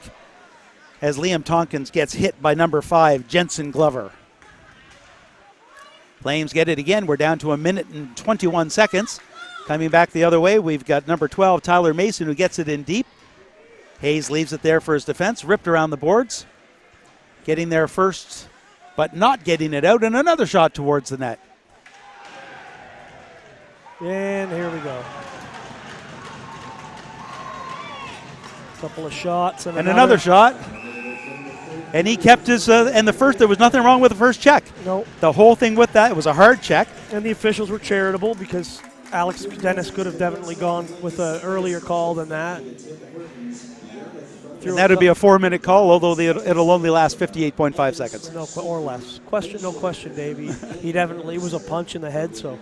as Liam Tompkins gets hit by number 5, Jensen Glover. Flames get it again. We're down to 1 minute and 21 seconds. Coming back the other way, we've got number 12, Tyler Mason, who gets it in deep. Hayes leaves it there for his defense. Ripped around the boards. Getting there first, but not getting it out. And another shot towards the net. And here we go. Couple of shots and another shot. And he kept his, and the first, there was nothing wrong with the first check. Nope. The whole thing with that, it was a hard check. And the officials were charitable because Alex Dennis could have definitely gone with an earlier call than that. And that would be a 4-minute call, although it'll only last 58.5 seconds. No, or less. No question, Davey. He definitely, it was a punch in the head, so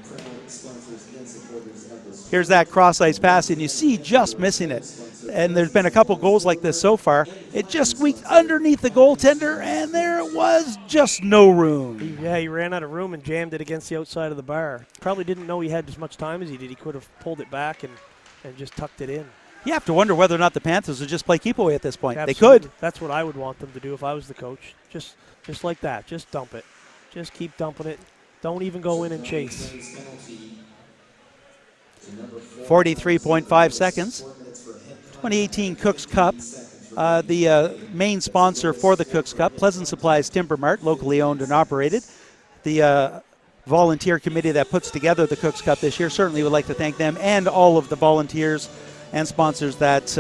Here's that cross-ice pass, and you see just missing it. And there's been a couple goals like this so far. It just squeaked underneath the goaltender, and there it was, just no room. He ran out of room and jammed it against the outside of the bar. Probably didn't know he had as much time as he did. He could have pulled it back and just tucked it in. You have to wonder whether or not the Panthers would just play keep away at this point. Absolutely. They could. That's what I would want them to do if I was the coach. Just like that. Just dump it. Just keep dumping it. Don't even go in and chase. 43.5 seconds. 2018 Cooks Cup. The main sponsor for the Cooks Cup, Pleasant Supplies Timber Mart, locally owned and operated. The volunteer committee that puts together the Cooks Cup this year certainly would like to thank them and all of the volunteers and sponsors that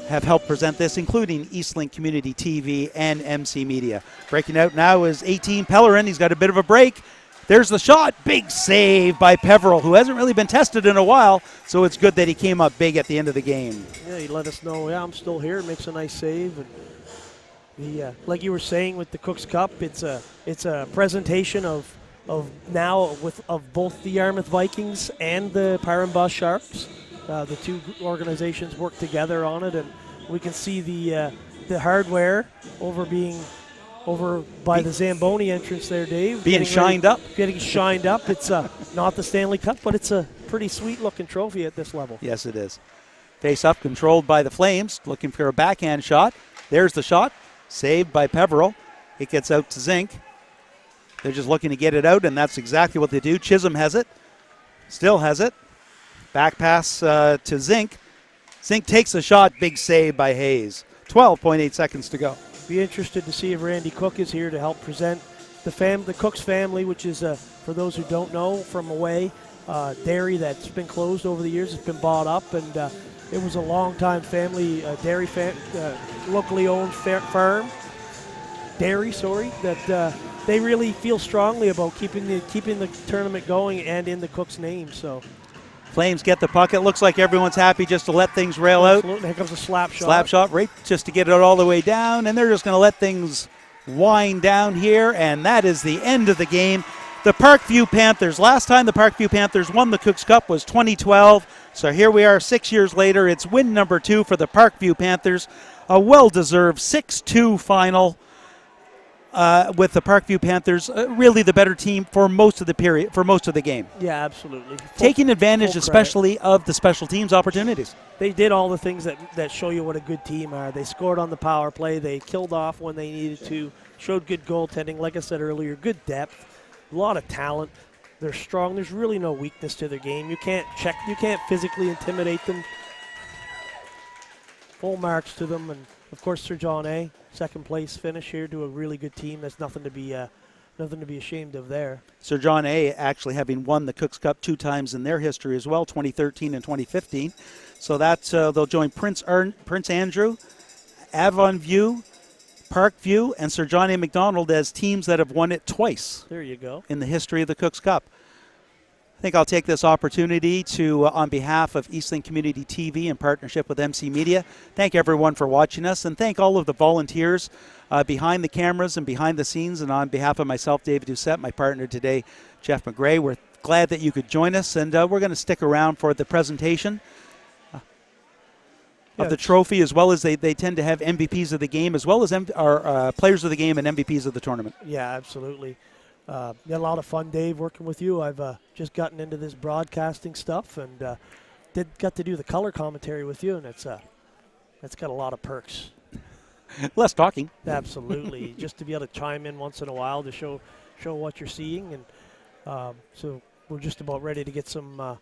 have helped present this, including Eastlink Community TV and MC Media. Breaking out now is 18 Pellerin. He's got a bit of a break. There's the shot. Big save by Peveril, who hasn't really been tested in a while, so it's good that he came up big at the end of the game. Yeah, he let us know, I'm still here. Makes a nice save. And like you were saying with the Cooks Cup, it's a presentation of both the Yarmouth Vikings and the Parambaugh Sharks. The two organizations work together on it, and we can see the hardware over by the Zamboni entrance there, Dave. Getting shined up. It's not the Stanley Cup, but it's a pretty sweet-looking trophy at this level. Yes, it is. Face-up controlled by the Flames, looking for a backhand shot. There's the shot, saved by Peveril. It gets out to Zink. They're just looking to get it out, and that's exactly what they do. Chisholm has it, still has it. Back pass to Zink. Zink takes a shot, big save by Hayes. 12.8 seconds to go. Be interested to see if Randy Cook is here to help present the Cooks family, which is, for those who don't know, from away, dairy that's been closed over the years. It's been bought up, and it was a long-time family dairy, locally owned farm. Dairy, that they really feel strongly about keeping the tournament going and in the Cooks name. So. Flames get the puck. It looks like everyone's happy just to let things rail out. Absolutely. Here comes a slap shot. Slap shot, right, just to get it all the way down. And they're just going to let things wind down here. And that is the end of the game. The Parkview Panthers. Last time the Parkview Panthers won the Cooks Cup was 2012. So here we are 6 years later. It's win number 2 for the Parkview Panthers. A well-deserved 6-2 final. With the Parkview Panthers, really the better team for most of the period, for most of the game. Yeah, absolutely. Taking advantage especially of the special teams opportunities. They did all the things that show you what a good team are. They scored on the power play. They killed off when they needed to. Showed good goaltending. Like I said earlier, good depth. A lot of talent. They're strong. There's really no weakness to their game. You can't physically intimidate them. Full marks to them. And, of course, Sir John A., second place finish here to a really good team. That's nothing to be ashamed of there. Sir John A. actually having won the Cooks Cup 2 times in their history as well, 2013 and 2015. So that's they'll join Prince Andrew, Avonview, Parkview, and Sir John A. Macdonald as teams that have won it twice. There you go. In the history of the Cooks Cup. I think I'll take this opportunity to, on behalf of Eastlink Community TV in partnership with MC Media, thank everyone for watching us, and thank all of the volunteers behind the cameras and behind the scenes. And on behalf of myself, David Doucette, my partner today, Jeff McGray, we're glad that you could join us, and we're going to stick around for the presentation of the trophy, as well as they tend to have MVPs of the game, as well as players of the game and MVPs of the tournament. Yeah, absolutely. Got a lot of fun, Dave, working with you. I've just gotten into this broadcasting stuff and got to do the color commentary with you, and it's got a lot of perks. Less talking. Absolutely. Just to be able to chime in once in a while to show what you're seeing, and so we're just about ready to get some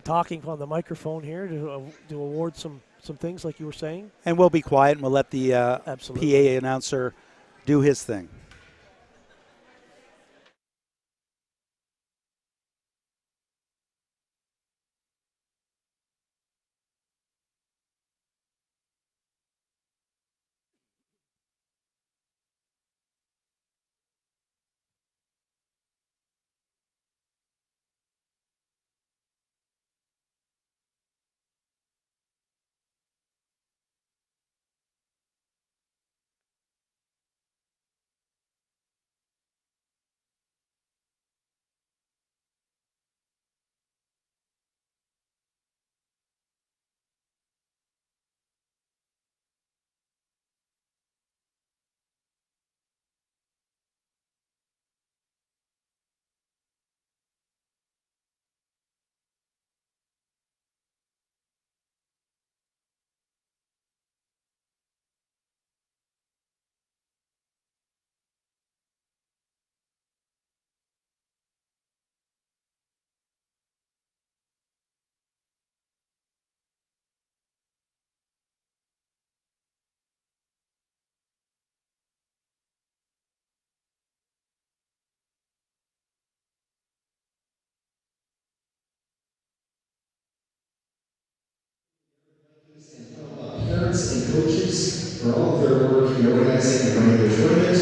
talking on the microphone here to award some things like you were saying. And we'll be quiet and we'll let the PA announcer do his thing. coaches for all of their work in organizing and running the tournament.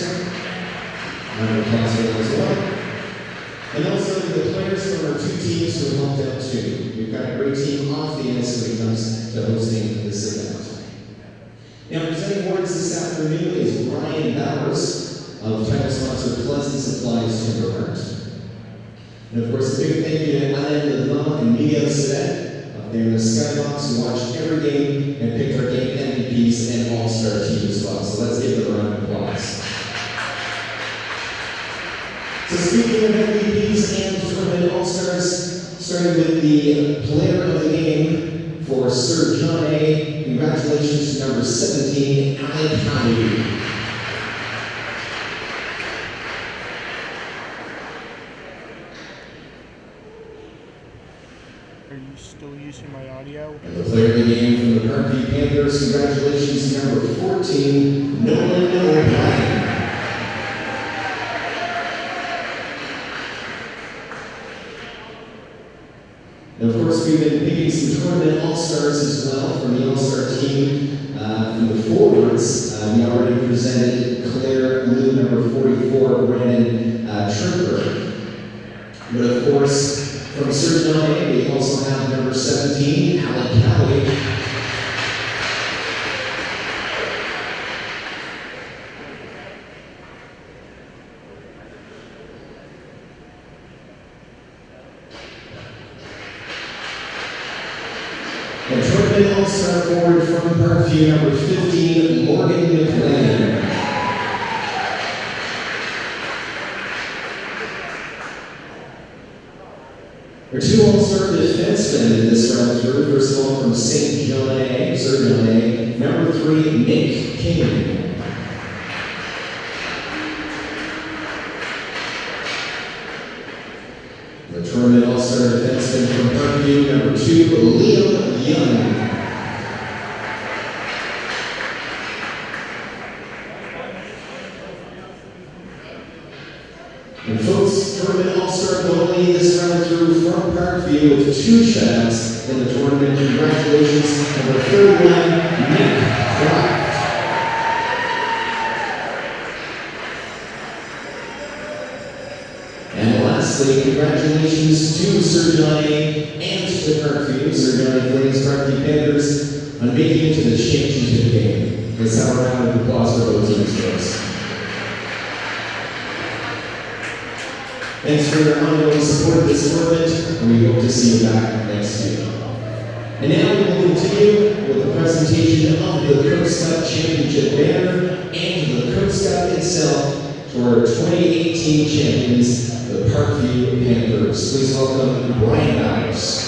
Round of applause for them as well. And also the players from our two teams who helped out too. We've got a great team off the ice when it comes to hosting this event. Now, presenting awards this afternoon is Ryan Bowers of title sponsor Pleasant Supplies Timbermart. And of course, a big thank you to Alain Leblanc and Miguel Sedet up there in the skybox who watched every game and picked our game MVPs and all-star team as well. So let's give them a round of applause. So speaking of MVPs and tournament all-stars, starting with the player of the game for Sir John A. Congratulations to number 17, Alec Howey. Are you still using my audio? And the player of the game from the Parkview Panthers, congratulations to number 14, Nolan O'Brien. And of course, we've been picking some tournament all-stars as well from the all-star team. From the forwards, we already presented Claire Lou, number 44, Brandon Trimper. But of course, from Sir John A, we also have number 17, Alec Howey. And tournament all-star forward from Parkview, number 15, Morgan McLean. Our two all-star defensemen in this round through, first of all from St. John A, Sir John A, number 3, Nick King. The tournament all-star defenseman from Parkview, number 2, Liam Young. And folks, tournament all-star goalie this round through from Parkview with 2 shutouts in the tournament. Congratulations, number 31, Nick Croft. And lastly, congratulations to Sir John A. and to Parkview, Sir John A. Flames Parkview Panthers, on making it to the championship game. Let's have a round of applause for both teams, folks. Thanks for your ongoing support of this tournament, and we hope to see you back next year. And now we will continue with the presentation of the Cooks Cup Championship banner and the Cooks Cup itself to our 2018 champions, the Parkview Panthers. Please welcome Brian Bowers.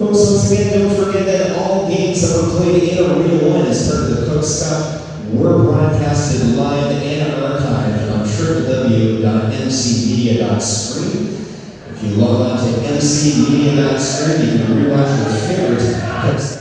Folks, once again, don't forget that all games that were played in Arena 1 as part of the Cooks Cup were broadcasted live and archived on www.mcmedia.screen. If you log on to mcmedia.screen, you can rewatch your favorite Cooks